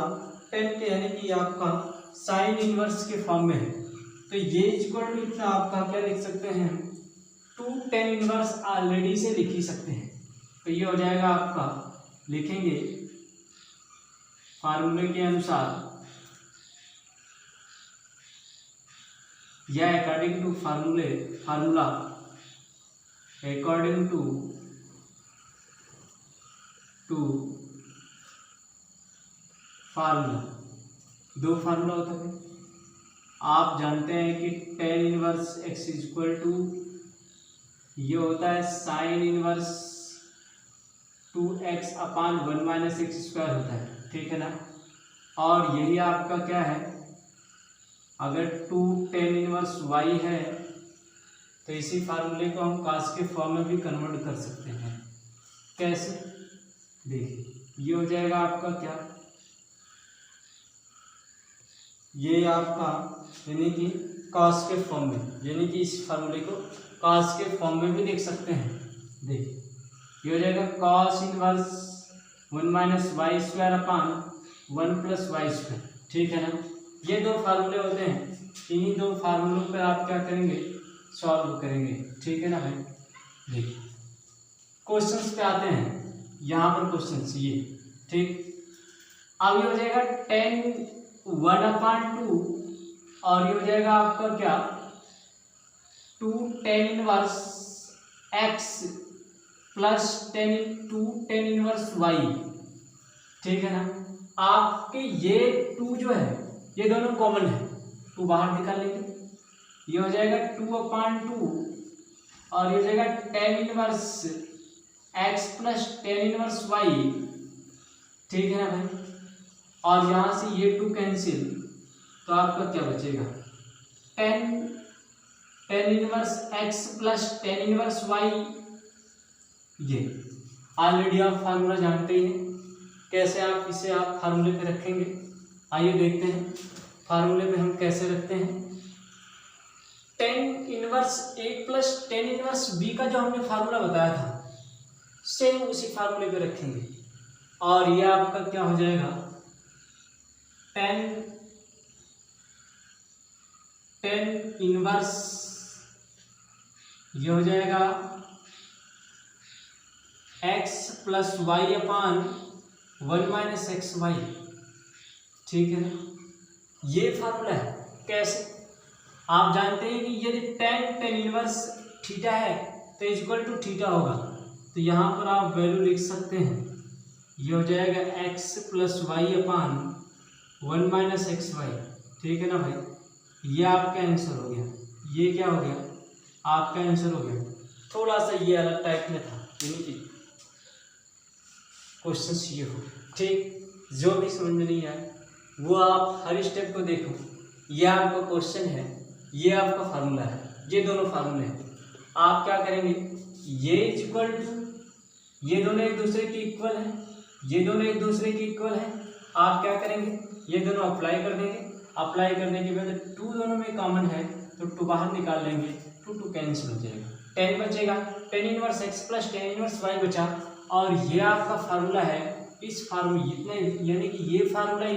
10 के यानी कि आपका साइन इनवर्स के फॉर्म में है, तो ये इक्वल टू इतना आपका क्या लिख सकते हैं, 2 tan इनवर्स ऑलरेडी से लिख ही सकते हैं, तो ये हो जाएगा आपका, लिखेंगे फार्मूले के अनुसार या according to formula according to formula, 2 formula होता है। आप जानते हैं कि tan इनवर्स x = ये होता है साइन इनवर्स 2x अपान 1 - x² होता है, ठीक है ना। और यही आपका क्या है, अगर 2 tan इनवर्स y है तो इसी फार्मूले को हम cos के फॉर्म में भी कन्वर्ट कर सकते हैं। कैसे, देखिए ये हो जाएगा आपका क्या, ये आपका यानी कि cos के फॉर्म में, यानी कि इस फार्मूले को cos के फॉर्म में भी लिख सकते हैं। देखिए ये हो जाएगा cos इनवर्स 1 - y² अपान 1 + y², ठीक है ना। ये 2 फार्मूले होते हैं, इन्हीं 2 फार्मूलों पर आप क्या करेंगे, सॉल्व करेंगे, ठीक है ना भाई। देखिए क्वेश्चंस पे आते हैं, यहाँ पर क्वेश्चंस ये, ठीक। अब ये हो जाएगा tan 1/2 और ये हो जाएगा आपका क्या, 2 tan inverse x plus 2 tan inverse y, ठीक है ना। आपके ये 2 जो है ये दोनों कॉमन है, 2 बाहर निकाल लेंगे, ये हो जाएगा 2/2 और ये हो जाएगा tan inverse x plus tan inverse y, ठीक है ना भाई। और यहाँ से ये 2 कैंसिल, तो आपका क्या बचेगा, tan inverse x plus tan inverse y। ये ऑलरेडी आप फार्मूला जानते ही हैं, कैसे आप इसे आप फार्मूले पे रखेंगे, आइए देखते हैं फार्मूले पे हम कैसे रखते हैं। tan inverse a plus tan inverse b का जो हमने फार्मूला बताया था, सेम उसी फार्मूले पे रखेंगे और ये आपका क्या हो जाएगा, tan इनवर्स, ये हो जाएगा x प्लस y अपान 1 - xy, ठीक है ना। ये फार्मूला है, कैसे, आप जानते हैं कि यदि tan इनवर्स थीटा है तो इक्वल टू थीटा होगा, तो यहाँ पर आप वैल्यू लिख सकते हैं, ये हो जाएगा x प्लस वाई अपान 1 माइनस एक्स वाई। ठीक है ना भाई, ये आपका आंसर हो गया। ये क्या हो गया, आपका आंसर हो गया। थोड़ा सा ये अलग टाइप में था, यानी कि क्वेश्चन ये हो। ठीक, जो भी समझ में नहीं आए वो आप हर स्टेप को देखो। ये आपका क्वेश्चन है, ये आपका फार्मूला है, ये दोनों फार्मूले हैं। आप क्या करेंगे, ये इक्वल टू, ये दोनों एक दूसरे की इक्वल है, ये दोनों एक दूसरे की इक्वल है। आप क्या करेंगे, ये दोनों अप्लाई कर देंगे। अप्लाई करने के बाद 2 दोनों में कॉमन है तो 2 बाहर निकाल लेंगे, 2 कैंसिल हो जाएगा, 10 बचेगा, tan inverse x plus tan inverse y बचा। और ये आपका फार्मूला है, इस फार्मूला इतने, यानी कि ये फार्मूला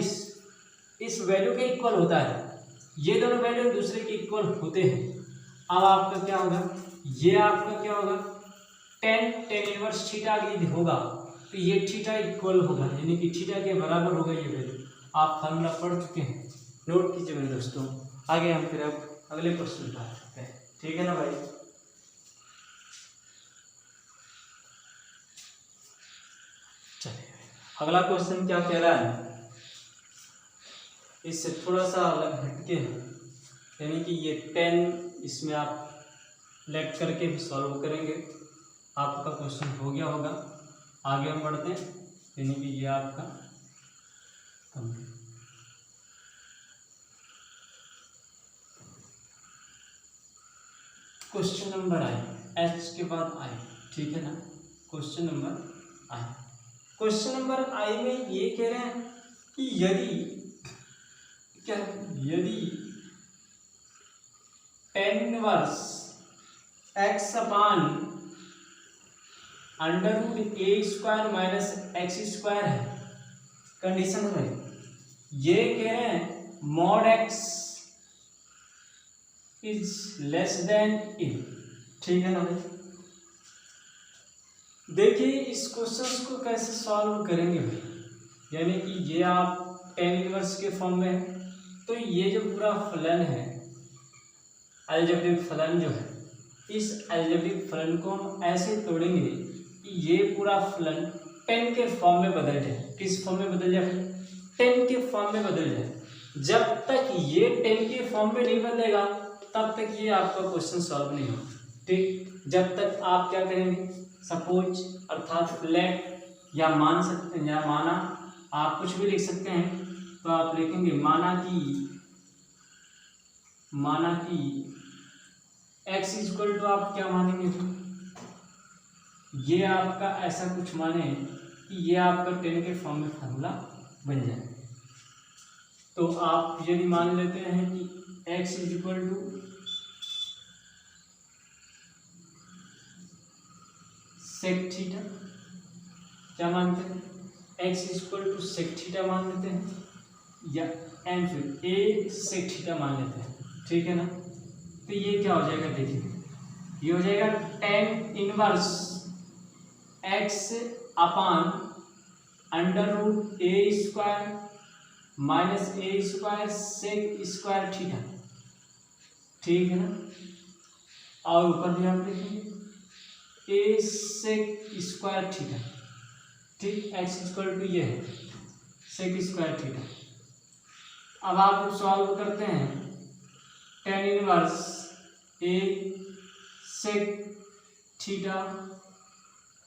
इस वैल्यू के इक्वल होता है। ये दोनों वैल्यू एक दूसरे के इक्वल होते हैं। अब आपका क्या होगा, ये आपका क्या होगा, tan इनवर्स थीटा होगा, तो ये थीटा इक्वल होगा, यानी कि थीटा के बराबर होगा ये वैल्यू। आप फार्मूला पढ़ चुके हैं, नोट कीजिए मेरे दोस्तों। आगे हम फिर अब अगले क्वेश्चन पर आ सकते हैं। ठीक है ना भाई, चलिए अगला क्वेश्चन क्या कह रहा है, इससे थोड़ा सा अलग हटके है, यानी कि ये 10 इसमें आप लेट करके भी सॉल्व करेंगे। आपका क्वेश्चन हो गया होगा। आगे हम बढ़ते हैं, यानी कि ये आपका complete. Question number I, H के बाद आई, ठीक है ना। Question number I, question number I में ये कह रहे हैं कि यदि tan inverse x upon under root a square minus x square है, कंडीशन है, ये कह रहे हैं mod x is less than a. ठीक है ना भाई, देखिए इस क्वेश्चन को कैसे सॉल्व करेंगे भाई, यानी कि ये आप tan इनवर्स के फॉर्म में है, तो ये जो पूरा फलन है, अलजेब्रिक फलन जो है, इस अलजेब्रिक फलन को हम ऐसे तोड़ेंगे कि ये पूरा फलन tan के फॉर्म में बदल जाए। किस फॉर्म में बदल जाए, tan के फॉर्म में बदल जाए। जब तक ये tan के फॉर्म में नहीं बदलेगा तब तक ये आपका क्वेश्चन सॉल्व नहीं होगा। ठीक, जब तक आप क्या करेंगे, सपोज अर्थात लेट या मान सकते हैं, या माना, आप कुछ भी लिख सकते हैं, तो आप लिखेंगे माना कि x इक्वल टू, आप क्या मानेंगे, ये आपका ऐसा कुछ माने कि ये आपका tan के फॉर्म में फार्मूला बन जाए। तो आप यदि मान लेते हैं कि x equal to sec theta, क्या मानते हैं, x equal to sec theta मान लेते हैं, या एम फिर ए सेक थीटा मान लेते हैं। ठीक है ना, तो ये क्या हो जाएगा, देखिए ये हो जाएगा tan inverse x upon under root a square minus a square sec square theta. ठीक है ना, और ऊपर भी आप लिखेंगे ए सेक स्क्वायर थीटा। ठीक, x इक्वल टू ये है सेक स्क्वायर थीटा। अब आप सॉल्व करते हैं, tan इनवर्स ए सेक थीटा,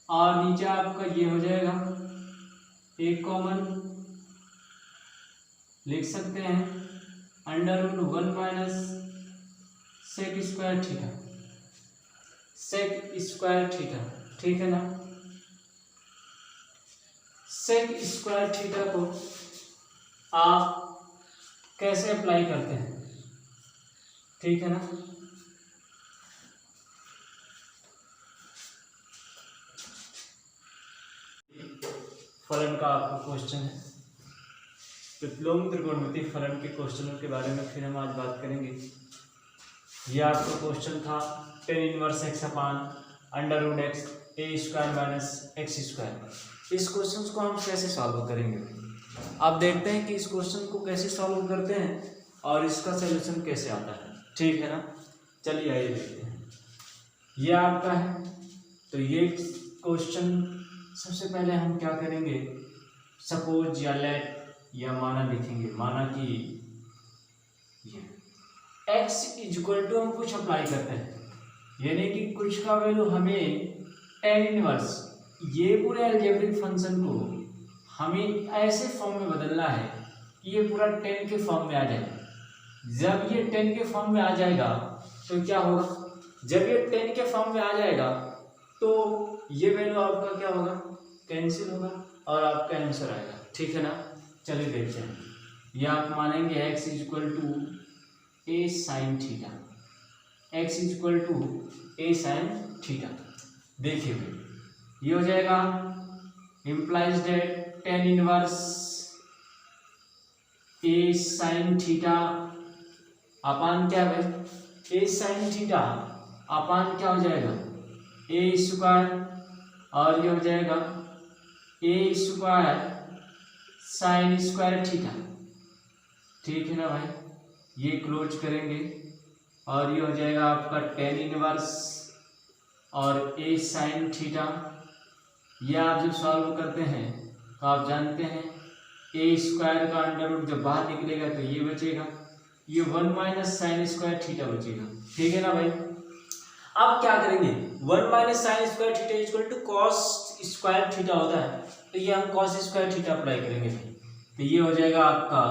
और नीचे आपका ये हो जाएगा, एक कॉमन लिख सकते हैं under root 1 minus sec square theta, sec square theta. ठीक है ना, सेक स्क्वायर थीटा को आप कैसे अप्लाई करते हैं, ठीक है ना। फलन का आपका क्वेश्चन है, प्रतिलोम त्रिकोणमितीय फलन के क्वेश्चनों के बारे में फिर हम आज बात करेंगे। यह आपका क्वेश्चन था tan inverse x upon under root x a square minus x square. इस क्वेश्चन को हम कैसे सॉल्व करेंगे, आप देखते हैं कि इस क्वेश्चन को कैसे सॉल्व करते हैं और इसका सलूशन कैसे आता है। ठीक है ना, चलिए आइए देखते हैं। ये आपका है। तो ये क्वेश्चन सबसे पहले हम क्या करेंगे, सपोज या लेट या माना लिखेंगे। माना कि ये x इक्वल टू हम कुछ अप्लाई करते हैं, यानी कि कुछ का वैल्यू हमें tan इनवर्स, ये पूरे अलजेब्रिक फंक्शन को हमें ऐसे फॉर्म में बदलना है कि ये पूरा 10 के फॉर्म में आ जाए। जब ये 10 के फॉर्म में आ जाएगा तो क्या होगा, जब ये 10 के फॉर्म में आ जाएगा तो ये वैल्यू आपका क्या होगा, कैंसिल होगा और आपका आंसर आएगा। ठीक है ना। चलिए देखते हैं। ये आप मानेंगे x equal to A sine theta, x equal to A sine theta. देखिए भाई ये हो जाएगा implies that tan inverse A sine theta upon क्या है, ए साइन थीटा अपान क्या हो जाएगा, ए स्क्वायर, और ये हो जाएगा A square sine square theta. ठीक है ना भाई, ये क्लोज करेंगे और ये हो जाएगा आपका tan इनवर्स और ए साइन थीटा। ये आप जब सॉल्व करते हैं तो आप जानते हैं ए स्क्वायर का अंडर रूट जब बाहर निकलेगा तो ये बचेगा, ये 1 माइनस साइन स्क्वायर थीटा बचेगा। ठीक है ना भाई। अब क्या करेंगे, 1 minus sine square theta equal to cos square theta होता है, तो ये हम कॉस स्क्वायर थीटा अप्लाई करेंगे भाई। तो ये हो जाएगा आपका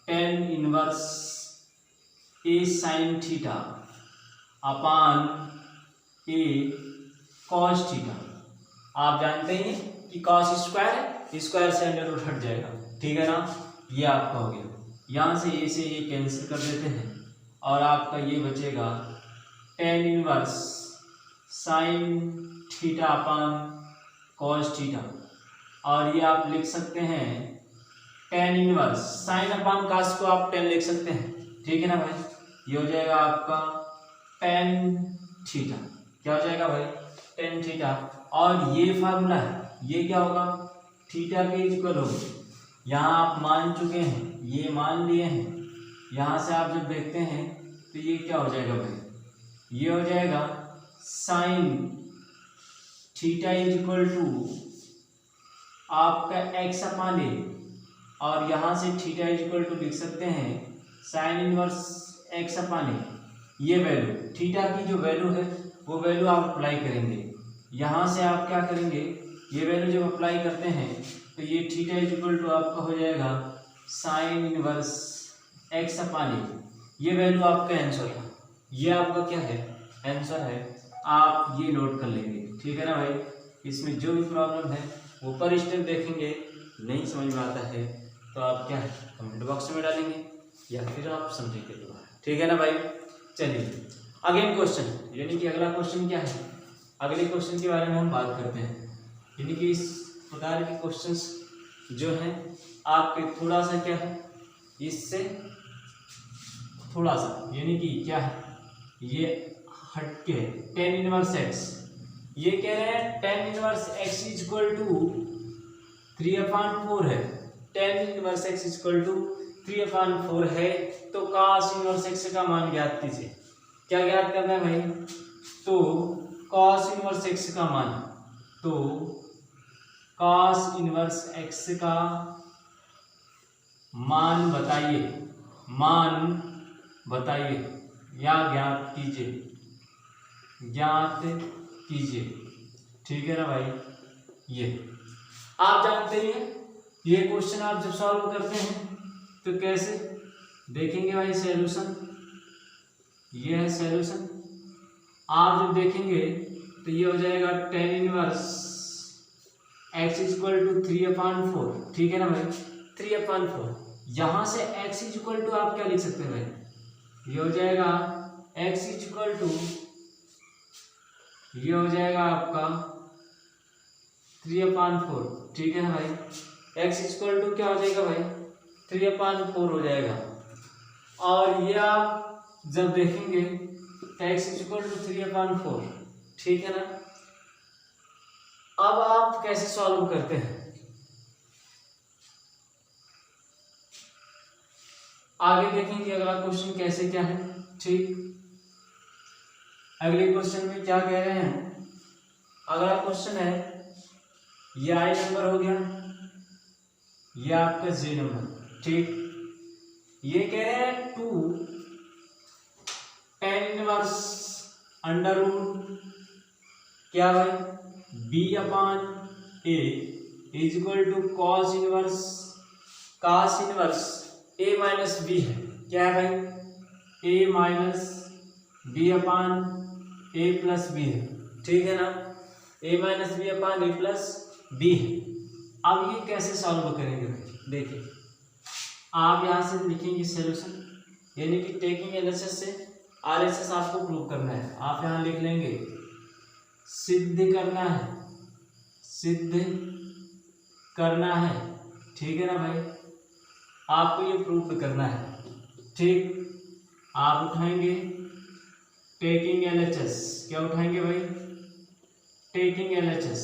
tan inverse A sine theta upon A cos theta. आप जानते हैं कि कॉस स्क्वायर है, स्क्वायर से अंडर रूट हट जाएगा। ठीक है ना। ये आपका हो गया, यहाँ से ए से ये कैंसिल कर देते हैं और आपका ये बचेगा tan इनवर्स साइन थीटा अपान कॉस थीटा। और ये आप लिख सकते हैं tan इनवर्स साइन अपान कॉस को आप tan लिख सकते हैं। ठीक है ना भाई। ये हो जाएगा आपका tan थीटा, क्या हो जाएगा भाई, tan थीटा। और ये फार्मूला है, ये क्या होगा, थीटा के इक्वल होगा। यहाँ आप मान चुके हैं, ये मान लिए हैं, यहाँ से आप जब देखते हैं तो ये क्या हो जाएगा भाई, ये हो जाएगा साइन थीटा इक्वल टू आपका x अपान ए, और यहाँ से थीटा इक्वल टू लिख सकते हैं साइन इनवर्स x अपान ए। ये वैल्यू थीटा की जो वैल्यू है वो वैल्यू आप अप्लाई करेंगे। यहाँ से आप क्या करेंगे, ये वैल्यू जब अप्लाई करते हैं तो ये थीटा इक्वल टू आपका हो जाएगा साइन इनवर्स x अपान ए। ये वैल्यू आपका आंसर है, ये आपका क्या है, आंसर है। आप ये नोट कर लेंगे। ठीक है ना भाई। इसमें जो भी प्रॉब्लम है वो पर स्टेप देखेंगे, नहीं समझ में आता है तो आप क्या है कमेंट बॉक्स में डालेंगे या फिर आप समझेंगे दोबारा। ठीक है ना भाई। चलिए अगेन क्वेश्चन, यानी कि अगला क्वेश्चन क्या है, अगले क्वेश्चन के बारे में हम बात करते हैं। यानी कि इस प्रकार के क्वेश्चंस जो हैं आपके थोड़ा सा क्या है, इससे थोड़ा सा यानी कि क्या है, ये हटके tan इनवर्स x, ये कह रहे हैं tan inverse x equal to 3/4 है। tan inverse x equal to 3/4 है, तो cos इनवर्स x का मान ज्ञात कीजिए। क्या ज्ञात करना है भाई, तो cos इनवर्स x का मान, तो cos इनवर्स x का मान बताइए, मान बताइए या ज्ञात कीजिए, ज्ञात कीजिए। ठीक है ना भाई। ये आप जानते हैं, ये क्वेश्चन आप जब सॉल्व करते हैं तो कैसे देखेंगे भाई, सॉल्यूशन, ये है सॉल्यूशन। आप जब देखेंगे तो ये हो जाएगा tan inverse x equal to 3/4। ठीक है ना भाई, 3/4। यहाँ से x इक्वल टू आप क्या लिख सकते हैं भाई, ये हो जाएगा x इक्वल टू, ये हो जाएगा आपका 3/4। ठीक है ना भाई। x इक्वल टू क्या हो जाएगा भाई, 3/4 हो जाएगा। और ये आप जब देखेंगे तो x इक्वल टू 3/4। ठीक है ना। अब आप कैसे सॉल्व करते हैं, आगे देखेंगे अगला क्वेश्चन कैसे क्या है। ठीक, अगले क्वेश्चन में क्या कह रहे हैं, अगला क्वेश्चन है, ये आई नंबर हो गया, ये आपका जे नंबर, ठीक। ये कह रहे हैं 2 tan इनवर्स अंडर रूट क्या भाई B upon A is equal to cos inverse A minus B है, क्या है भाई A minus B upon A plus B है, ठीक है ना, A minus B upon A plus B है। अब ये कैसे सॉल्व करेंगे भाई, देखिए आप यहाँ से लिखेंगे सॉल्यूशन, यानी कि टेकिंग एलएचएस से आरएचएस आपको प्रूव करना है। आप यहाँ लिख लेंगे सिद्ध करना है, ठीक है ना भाई, आपको ये प्रूव करना है, ठीक। आप उठाएंगे टेकिंग एलएचएस, क्या उठाएंगे भाई टेकिंग एलएचएस।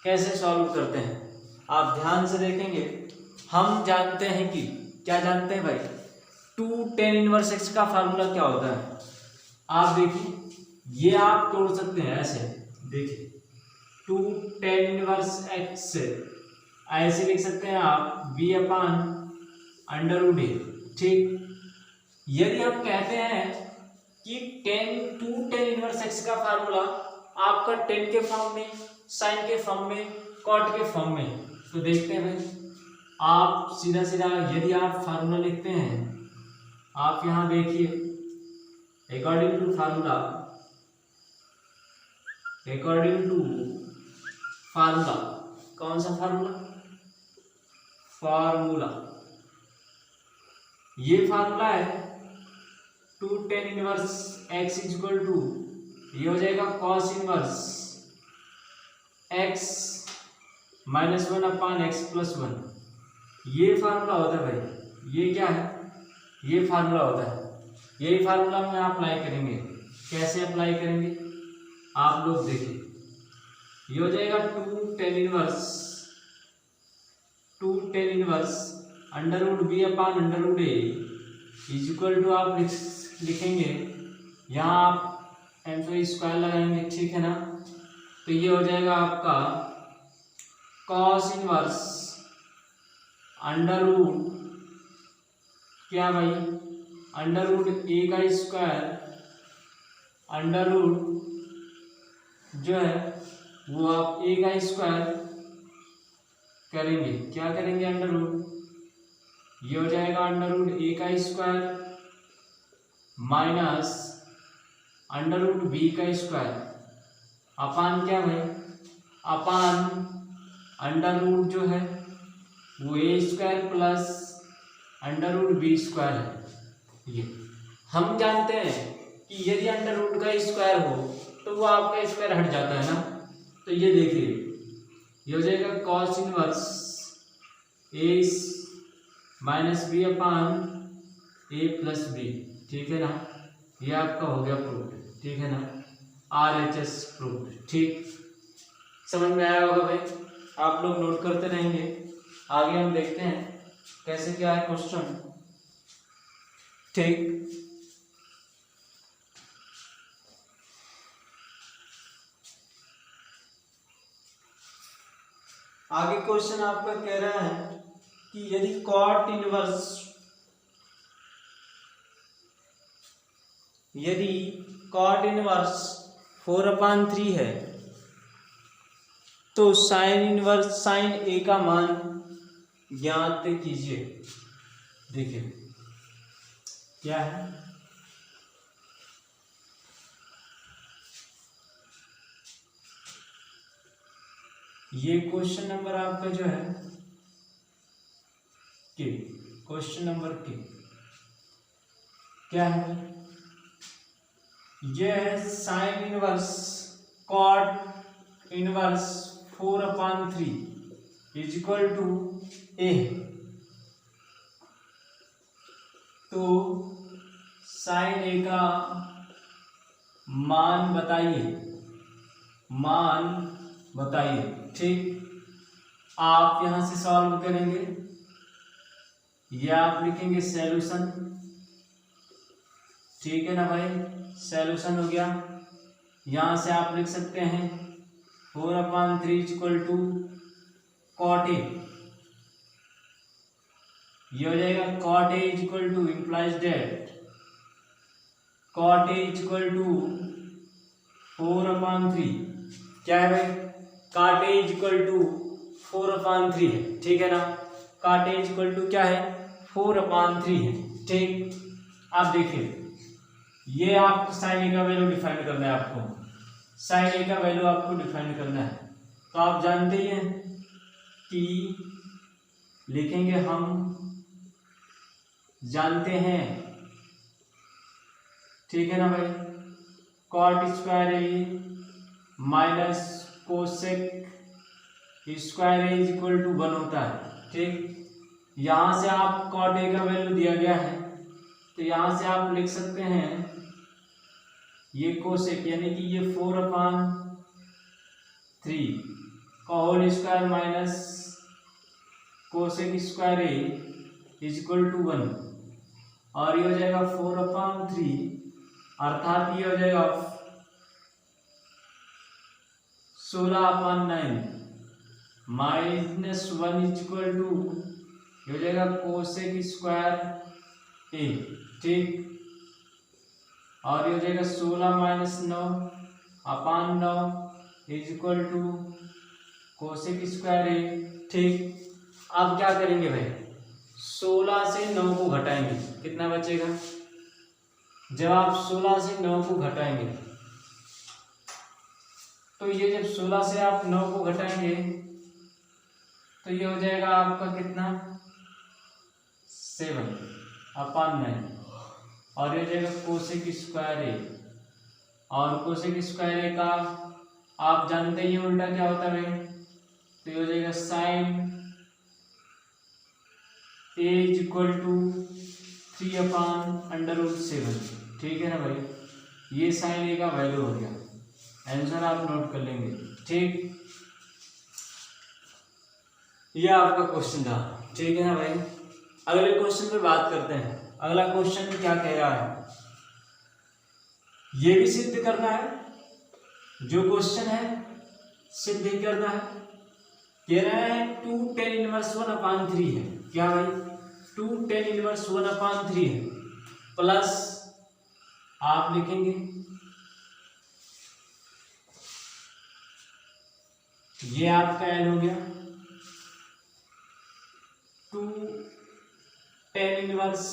कैसे सॉल्व करते हैं आप ध्यान से देखेंगे। हम जानते हैं कि क्या जानते हैं भाई 2 tan इनवर्स x का फार्मूला क्या होता है। आप देखिए ये आप तोड़ सकते हैं ऐसे, देखिए 2 tan इनवर्स x से ऐसे लिख सकते हैं आप b अपान अंडर रूट ए, ठीक। यदि हम कहते हैं कि 2 tan इनवर्स x का फार्मूला आपका tan के फॉर्म में, sin के फॉर्म में, cot के फॉर्म में, तो देखते हैं भाई आप सीधा यदि आप फार्मूला लिखते हैं, आप यहां देखिए अकॉर्डिंग टू फार्मूला कौन सा फार्मूला ये फार्मूला है 2 tan inverse x is equal to ये हो जाएगा cos inverse x minus 1 upon X plus 1। ये फार्मूला होता है भाई, ये क्या है, ये फार्मूला होता है। यही फार्मूला में अप्लाई करेंगे। कैसे अप्लाई करेंगे आप लोग देखिए, ये हो जाएगा 2 tan inverse under root B upon under root A is equal to आप लिखेंगे यहाँ आप स्क्वायर लगाएंगे, ठीक है ना, तो ये हो जाएगा आपका cos इनवर्स अंडर रूट क्या भाई अंडर रूट ए का स्क्वायर अंडर रूट जो है वो आप ए का स्क्वायर करेंगे, क्या करेंगे अंडर रूट, ये हो जाएगा अंडर रूट ए का square minus under root b का स्क्वायर अपान क्या भाई अपान अंडर रूट जो है वो a square plus under root b square है। ये हम जानते हैं कि यदि अंडर रूट का स्क्वायर हो तो वो आपका स्क्वायर हट जाता है ना, तो ये देखिए ये हो जाएगा cos inverse A minus B upon A plus B, ठीक है ना, ये आपका हो गया प्रूफ, ठीक है ना, RHS प्रूफ, ठीक। समझ में आया होगा भाई, आप लोग नोट करते रहेंगे। आगे हम देखते हैं कैसे क्या है क्वेश्चन, ठीक। आगे क्वेश्चन आपका कह रहा है कि यदि cot इनवर्स 4/3 है तो sin a का मान ज्ञात कीजिए। देखिए क्या है, ये क्वेश्चन नंबर आपका जो है क्वेश्चन नंबर क्या है, ये है sin inverse cot inverse 4/3 is equal to a. तो sin a का मान बताइए, ठीक। आप यहां से सॉल्व करेंगे, ये आप लिखेंगे सॉल्यूशन, ठीक है ना भाई, सॉल्यूशन हो गया। यहाँ से आप लिख सकते हैं 4/3 इक्वल टू कॉट ए। ये हो जाएगा cot A is equal to implies that cot A is equal to 4/3। क्या है भाई? Cot A is equal to 4/3 है, ठीक है ना। Cot A is equal to क्या है? 4/3 है, ठीक। आप देखिए ये आपको साइन ए का वैल्यू डिफाइन करना है। आपको साइन ए का वैल्यू आपको डिफाइन करना है। तो आप जानते ही हैं कि लिखेंगे हम जानते हैं, ठीक है ना भाई। Cot square A minus cosec square A is equal to 1 होता है, ठीक। यहाँ से आप कॉट ए का वैल्यू दिया गया है तो यहाँ से आप लिख सकते हैं ये कोसेक यानी कि ये 4/3 का whole square minus cosec square A is equal to 1 और ये हो जाएगा 4/3 अर्थात ये हो जाएगा 16/9 माइनस 1 इज इक्वल टू ये हो जाएगा कोसेक स्क्वायर ए, ठीक। और ये हो जाएगा 16-9/9 is equal to cosec square a, ठीक। अब क्या करेंगे भाई? 16 से 9 को घटाएंगे, कितना बचेगा? जब आप 16 से 9 को घटाएंगे तो ये जब 16 से आप 9 को घटाएंगे तो ये हो जाएगा आपका कितना? 7/9 और ये हो जाएगा कोसेक स्क्वायर ए। और कोसेक स्क्वायर ए का आप जानते ही उल्टा क्या होता है भाई? तो ये हो जाएगा sine A is equal to 3/√7, ठीक है ना भाई। ये साइन ए का वैल्यू हो गया, आंसर आप नोट कर लेंगे, ठीक। ये आपका क्वेश्चन था, ठीक है ना भाई। अगले क्वेश्चन पे बात करते हैं। अगला क्वेश्चन क्या कह रहा है? ये भी सिद्ध करना है, जो क्वेश्चन है सिद्ध ही करना है। कह रहा है 2 tan इनवर्स 1/3 है। क्या भाई? 2 tan इनवर्स 1/3 है प्लस आप लिखेंगे ये आपका एल हो गया 2 tan inverse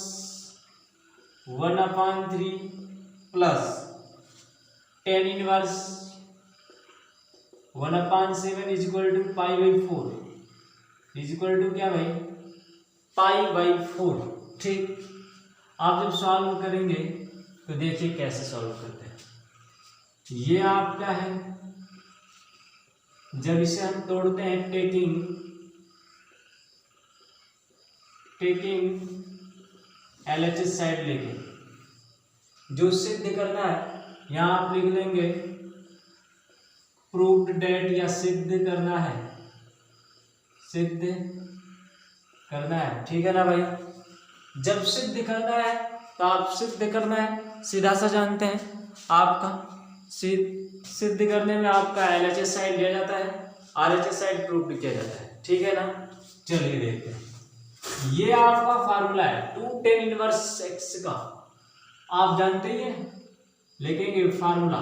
1/3 plus tan inverse 1/7 is equal to π/4 is equal to क्या भाई? π/4, ठीक। आप जब सॉल्व करेंगे तो देखिए कैसे सॉल्व करते हैं। ये आपका है, जब इसे हम तोड़ते हैं टेकिंग LHS साइड लेके जो सिद्ध करना है यहाँ आप लिख लेंगे प्रूव्ड डेट या सिद्ध करना है, सिद्ध करना है, ठीक है ना भाई। जब सिद्ध करना है तो आप सिद्ध करना है सीधा सा जानते हैं। आपका सिद्ध करने में आपका LHS साइड लिया जाता है, RHS साइड प्रूव्ड किया जाता है, ठीक है ना। चलिए देखते हैं। ये आपका फार्मूला है 2 tan इनवर्स x का, आप जानते ही हैं। लिखेंगे फार्मूला,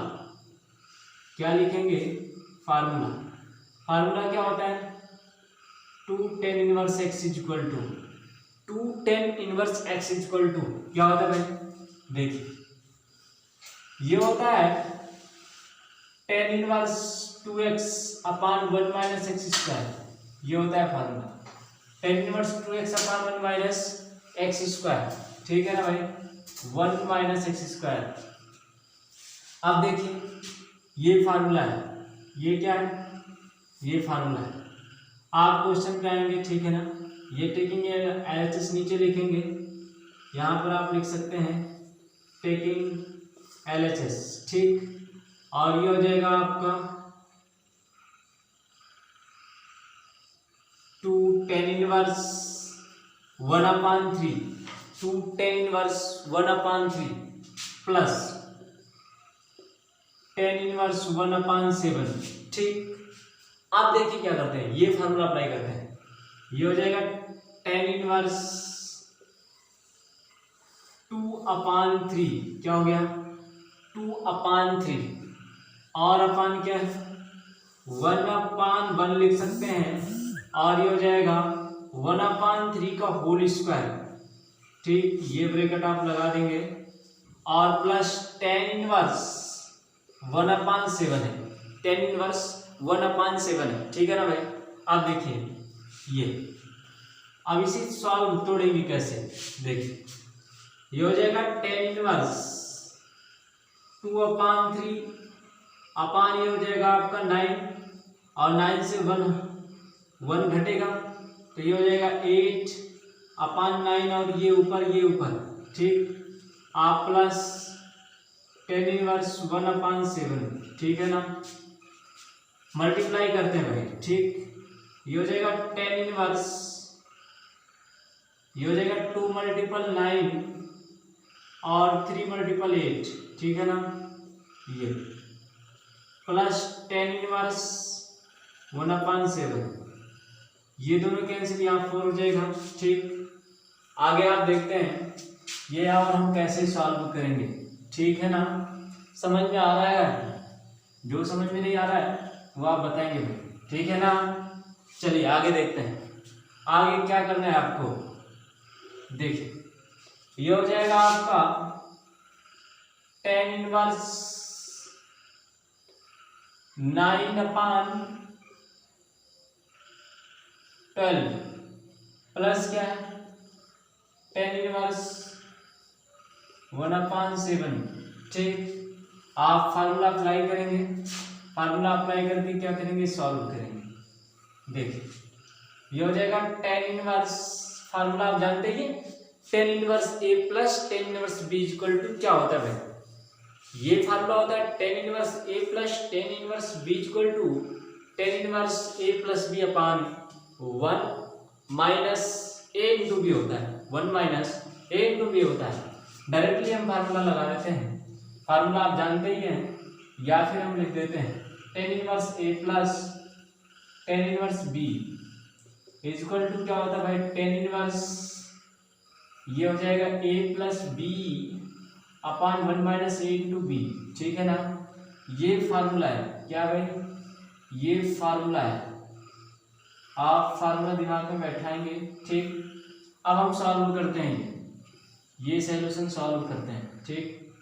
क्या लिखेंगे? फार्मूला क्या होता है? 2 tan inverse x is equal to 2 tan inverse x is equal to क्या होता है भाई? देखिए ये होता है tan inverse 2x/1 minus x square, ये होता है formula. tan inverse 2x/1 minus x square, ठीक है ना भाई। 1 माइनस x स्क्वायर। अब देखिए ये फार्मूला है, ये क्या है? ये फार्मूला है। आप क्वेश्चन पे आएंगे, ठीक है ना। ये टेकिंग LHS नीचे लिखेंगे, यहाँ पर आप लिख सकते हैं टेकिंग LHS, ठीक। और ये हो जाएगा आपका 2 tan inverse 1/3 2 tan inverse 1/3 plus tan inverse 1/7। ठीक, आप देखिए क्या करते हैं, ये फार्मूला अप्लाई करते हैं, ये हो जाएगा tan इनवर्स 2/3। क्या हो गया, 2/3 और अपान क्या है 1/1 लिख सकते हैं, और ये हो जाएगा 1/3 का होल स्क्वायर। ठीक, ये ब्रैकेट आप लगा देंगे और प्लस tan इनवर्स 1/7 है, tan इनवर्स 1/7 है। ठीक है ना भाई, अब देखिए ये, अब इसे सॉल्व तोड़ेंगे कैसे, देखिए ये हो जाएगा tan इनवर्स 2/3 अपान ये हो जाएगा आपका 9, और 9 से 1 घटेगा तो ये हो जाएगा 8/9, और ये ऊपर। ठीक, आप प्लस tan इनवर्स 1/7। ठीक है ना, मल्टीप्लाई करते हैं भाई। ठीक, ये हो जाएगा tan इनवर्स, ये हो जाएगा 2 × 9 और 3 × 8। ठीक है ना, ये प्लस tan इनवर्स 1/7, ये दोनों कैंसिल, यहाँ 4 हो जाएगा। ठीक, आगे आप देखते हैं ये और हम कैसे सॉल्व करेंगे। ठीक है ना, समझ में आ रहा है, जो समझ में नहीं आ रहा है वो आप बताएंगे भाई। ठीक है ना, चलिए आगे देखते हैं, आगे क्या करना है आपको। देखिए ये हो जाएगा आपका tan इनवर्स 9/12 प्लस क्या है tan इनवर्स 1/7। ठीक, आप फार्मूला अप्लाई करेंगे, फार्मूला अप्लाई करके क्या करेंगे, सॉल्व करेंगे। देखिए ये हो जाएगा tan इनवर्स, फार्मूला आप जानते ही, tan inverse a plus tan inverse b equal to क्या होता है भाई, ये फार्मूला होता है tan inverse a plus tan inverse b equal to tan inverse a plus b upon 1 minus a into B होता है, 1 माइनस a इंटू बी होता है। डायरेक्टली हम फार्मूला लगा देते हैं, फार्मूला आप जानते ही हैं, या फिर हम लिख देते हैं tan inverse a plus tan inverse b equal to क्या होता है भाई, tan इनवर्स, ये हो जाएगा a plus B upon 1 minus a into B. ठीक है ना, ये फार्मूला है क्या भाई, ये फार्मूला है, आप फार्मूला दिमाग में बैठाएंगे। ठीक, अब हम सॉल्व करते हैं, ये सॉल्यूशन सॉल्व करते हैं। ठीक,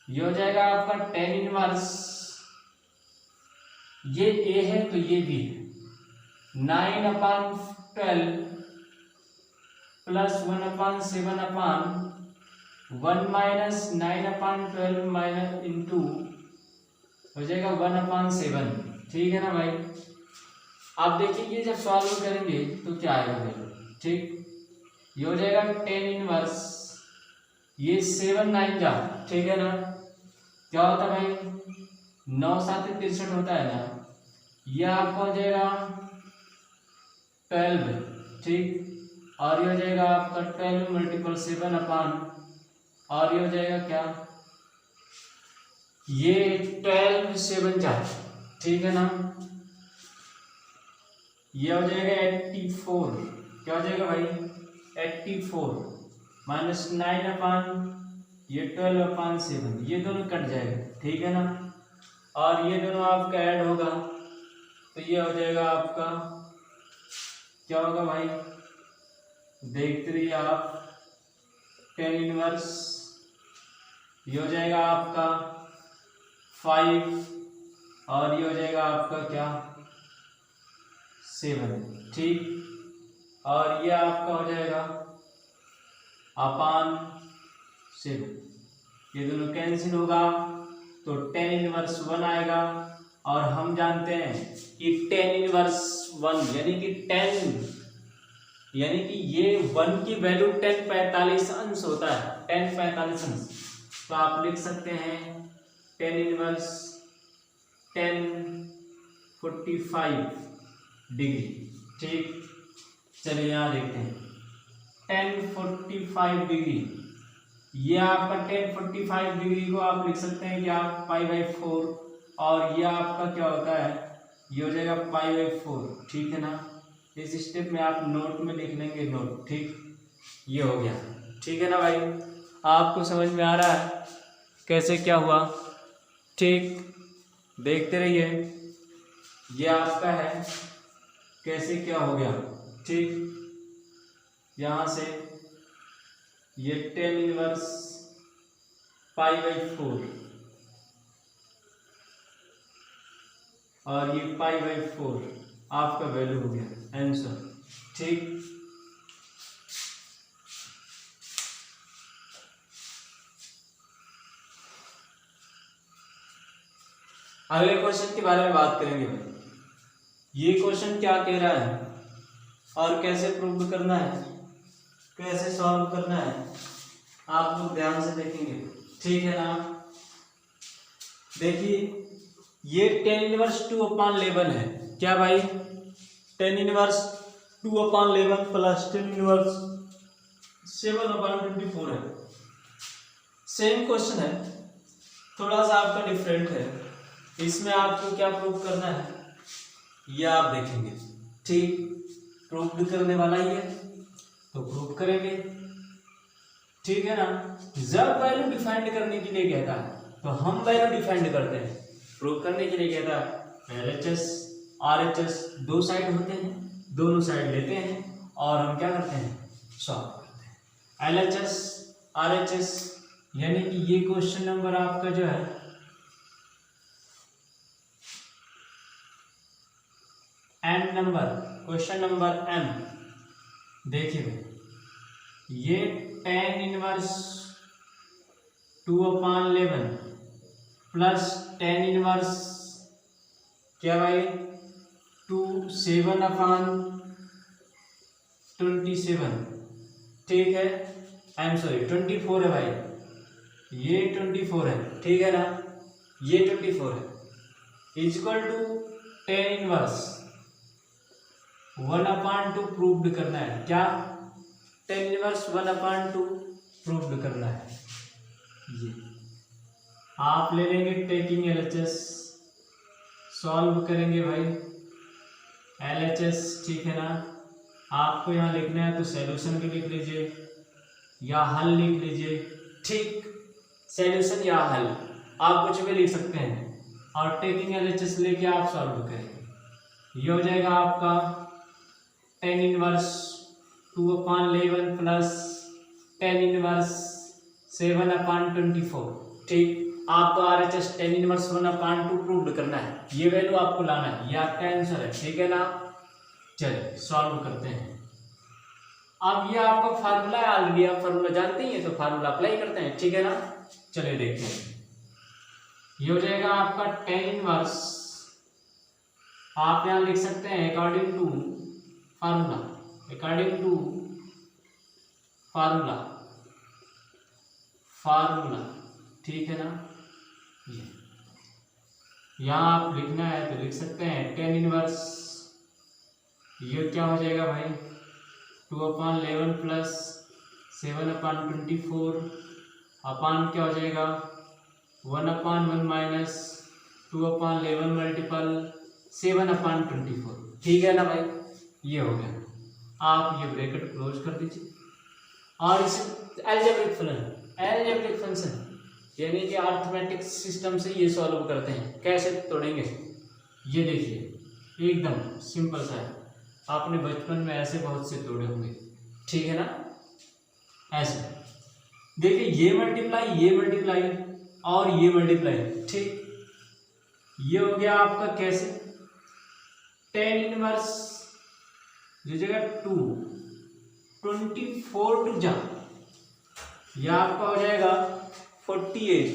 ये हो जाएगा आपका tan इनवर्स, ये a है तो ये b है, 9/12 प्लस 1/7 अपान 1 माइनस 9/12 माइनस इंटू हो जाएगा 1/7। ठीक है ना भाई, आप देखिए ये जब सॉल्व करेंगे तो क्या आएगा भाई। ठीक, ये हो जाएगा tan इनवर्स, ये 7 9 जा, ठीक है ना, क्या होता है भाई 9 7 63 होता है ना, ये आपका हो जाएगा 12। ठीक, और ये हो जाएगा आपका 12 मल्टीपल 7 अपान, और ये हो जाएगा क्या, ये 12 7 जा, ठीक है ना, ये हो जाएगा 84। क्या हो जाएगा भाई 84 माइनस 9 अपान ये 12/7, ये दोनों कट जाएगा। ठीक है ना, और ये दोनों आपका ऐड होगा तो ये हो जाएगा आपका क्या होगा भाई, देखते रहिए आप, tan इनवर्स ये हो जाएगा आपका 5, और ये हो जाएगा आपका क्या 7। ठीक, और ये आपका हो जाएगा अपान 7, ये दोनों कैंसिल होगा तो tan इनवर्स 1 आएगा, और हम जानते हैं कि tan इनवर्स 1 यानी कि 10 यानी कि ये 1 की वैल्यू 10 45 अंश होता है, 10 45 अंश, तो आप लिख सकते हैं tan इनवर्स 10 45 डिग्री। ठीक, चलिए यहाँ देखते हैं 10 45 डिग्री, ये आपका 10 45 डिग्री को आप लिख सकते हैं कि आप π/4 और ये आपका क्या होता है, ये हो जाएगा π/4, ठीक है ना। इस स्टेप में आप नोट में लिख लेंगे नोट, ठीक, ये हो गया, ठीक है ना भाई। आपको समझ में आ रहा है कैसे क्या हुआ, ठीक, देखते रहिए। ये आपका है कैसे क्या हो गया, ठीक, यहाँ से ये tan इनवर्स π/4 और ये π/4 आपका वैल्यू हो गया आंसर, ठीक। अगले क्वेश्चन के बारे में बात करेंगे भाई। ये क्वेश्चन क्या कह रहा है और कैसे प्रूव करना है, कैसे सॉल्व करना है, आप लोग ध्यान से देखेंगे, ठीक है ना। देखिए ये tan इनवर्स 2/11 है, क्या भाई, tan inverse 2/11 plus tan inverse 7/24 है। सेम क्वेश्चन है, थोड़ा सा आपका डिफरेंट है। इसमें आपको क्या प्रूव करना है ये आप देखेंगे, ठीक, प्रूव भी करने वाला ही है तो प्रूव करेंगे, ठीक है ना। जब वैल्यू डिफाइंड करने के लिए कहता है तो हम वैल्यू डिफाइंड करते हैं, प्रूव करने के लिए कहता है LHS RHS दो साइड होते हैं, दोनों साइड लेते हैं और हम क्या करते हैं, सॉल्व करते हैं। LHS RHS यानी कि ये क्वेश्चन नंबर आपका जो है M number, question number M, देखिए ये tan inverse 2/11 plus tan inverse क्या भाई 7/27, ठीक है, आई एम सॉरी 24 है भाई, ये 24 है, ठीक है ना, ये 24 है, equal to tan inverse 1/2 proved करना है, क्या, tan इनवर्स 1/2 प्रूव्ड करना है। ये आप ले लेंगे टेकिंग LHS, सॉल्व करेंगे भाई LHS, ठीक है ना। आपको यहाँ लिखना है तो सॉल्यूशन भी लिख लीजिए या हल लिख लीजिए, ठीक, सॉल्यूशन या हल आप कुछ भी लिख सकते हैं और टेकिंग LHS लेके आप सॉल्व करेंगे। ये हो जाएगा आपका tan inverse 2/11 plus tan inverse 7/24, ठीक। आपको RHS tan इनवर्स 1/2 प्रूव्ड करना है, ये वैल्यू आपको लाना है, ये आपका आंसर है, ठीक है ना। चलिए सॉल्व करते हैं। अब ये आपका फार्मूला है, ऑलरेडी आप फार्मूला जानते ही हैं तो फार्मूला अप्लाई करते हैं, ठीक है ना। चलिए देखते हैं, ये हो जाएगा आपका tan इनवर्स, आप यहाँ लिख सकते हैं according to formula, according to formula, ठीक है ना। ये यहाँ आप लिखना है तो लिख सकते हैं tan इनवर्स, ये क्या हो जाएगा भाई 2/11 प्लस 7/24 अपान क्या हो जाएगा 1/1 माइनस 2/11 मल्टीपल 7/24, ठीक है ना भाई, ये हो गया। आप ये ब्रैकेट क्लोज कर दीजिए और इसे एल्जेब्रिक फंक्शन यानी कि अरिथमेटिक सिस्टम से ये सॉल्व करते हैं। कैसे तोड़ेंगे ये देखिए, एकदम सिंपल सा है, आपने बचपन में ऐसे बहुत से तोड़े होंगे, ठीक है ना। ऐसे देखिए ये मल्टीप्लाई और ये मल्टीप्लाई, ठीक, ये हो गया आपका कैसे tan इनवर्स जो जगह 24 टू जा, यह आपका हो जाएगा 48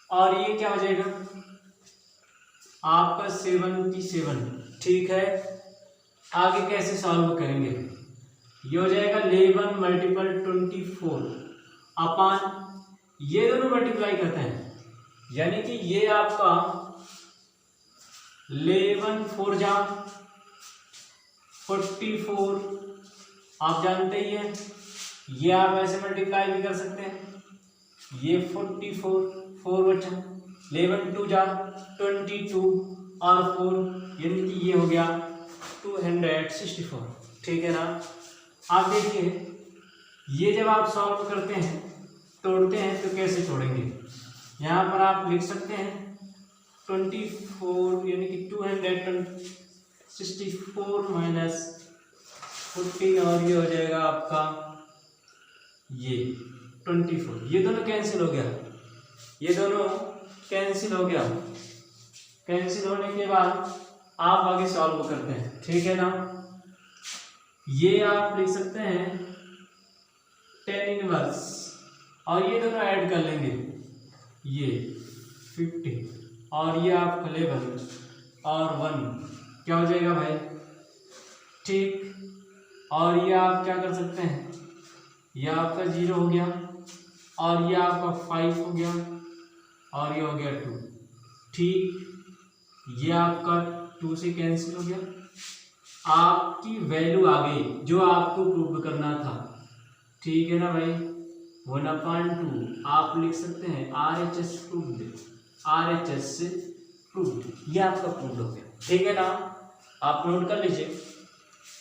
और ये क्या हो जाएगा आपका 77, ठीक है। आगे कैसे सॉल्व करेंगे, ये हो जाएगा 11 मल्टीपल 24 अपान ये दोनों मल्टीप्लाई करते हैं, यानी कि ये आपका 11 4 जा 44, आप जानते ही हैं, ये आप ऐसे मल्टीप्लाई भी कर सकते हैं, ये 44 4 बचा, 11 2 जा 22 और 4 यानी कि ये हो गया 264। ठीक है ना। आप देखिए ये जब आप सॉल्व करते हैं तोड़ते हैं तो कैसे तोड़ेंगे, यहाँ पर आप लिख सकते हैं 24 यानी कि 264 माइनस 14 और ये हो जाएगा आपका ये 24। ये दोनों कैंसिल हो गया, ये दोनों कैंसिल हो गया। कैंसिल होने के बाद आप आगे सॉल्व करते हैं। ठीक है ना। ये आप लिख सकते हैं 10 इनवर्स और ये दोनों ऐड कर लेंगे, ये 50 और ये आपका 11 और 1 क्या हो जाएगा भाई, ठीक। और ये आप क्या कर सकते हैं, ये आपका 0 हो गया और ये आपका 5 हो गया और ये हो गया 2, ठीक। ये आपका 2 से कैंसिल हो गया। आपकी वैल्यू आ गई जो आपको प्रूव करना था। ठीक है ना भाई। 1/2 आप लिख सकते हैं RHS प्रूव्ड, RHS से प्रूव्ड, ये आपका प्रूव्ड हो गया। ठीक है ना। आप नोट कर लीजिए,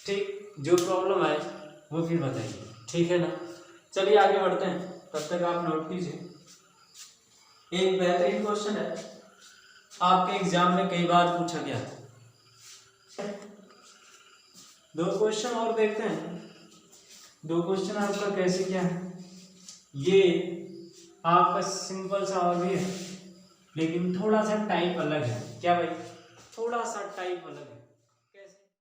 ठीक। जो प्रॉब्लम आए वो फिर बताइए। ठीक है ना। चलिए आगे बढ़ते हैं, तब तक आप नोट कीजिए। एक बेहतरीन क्वेश्चन है, आपके एग्जाम में कई बार पूछा गया। 2 क्वेश्चन और देखते हैं। 2 क्वेश्चन आपका कैसे क्या है, ये आपका सिंपल सा और भी है लेकिन थोड़ा सा टाइप अलग है। क्या भाई, थोड़ा सा टाइप अलग है।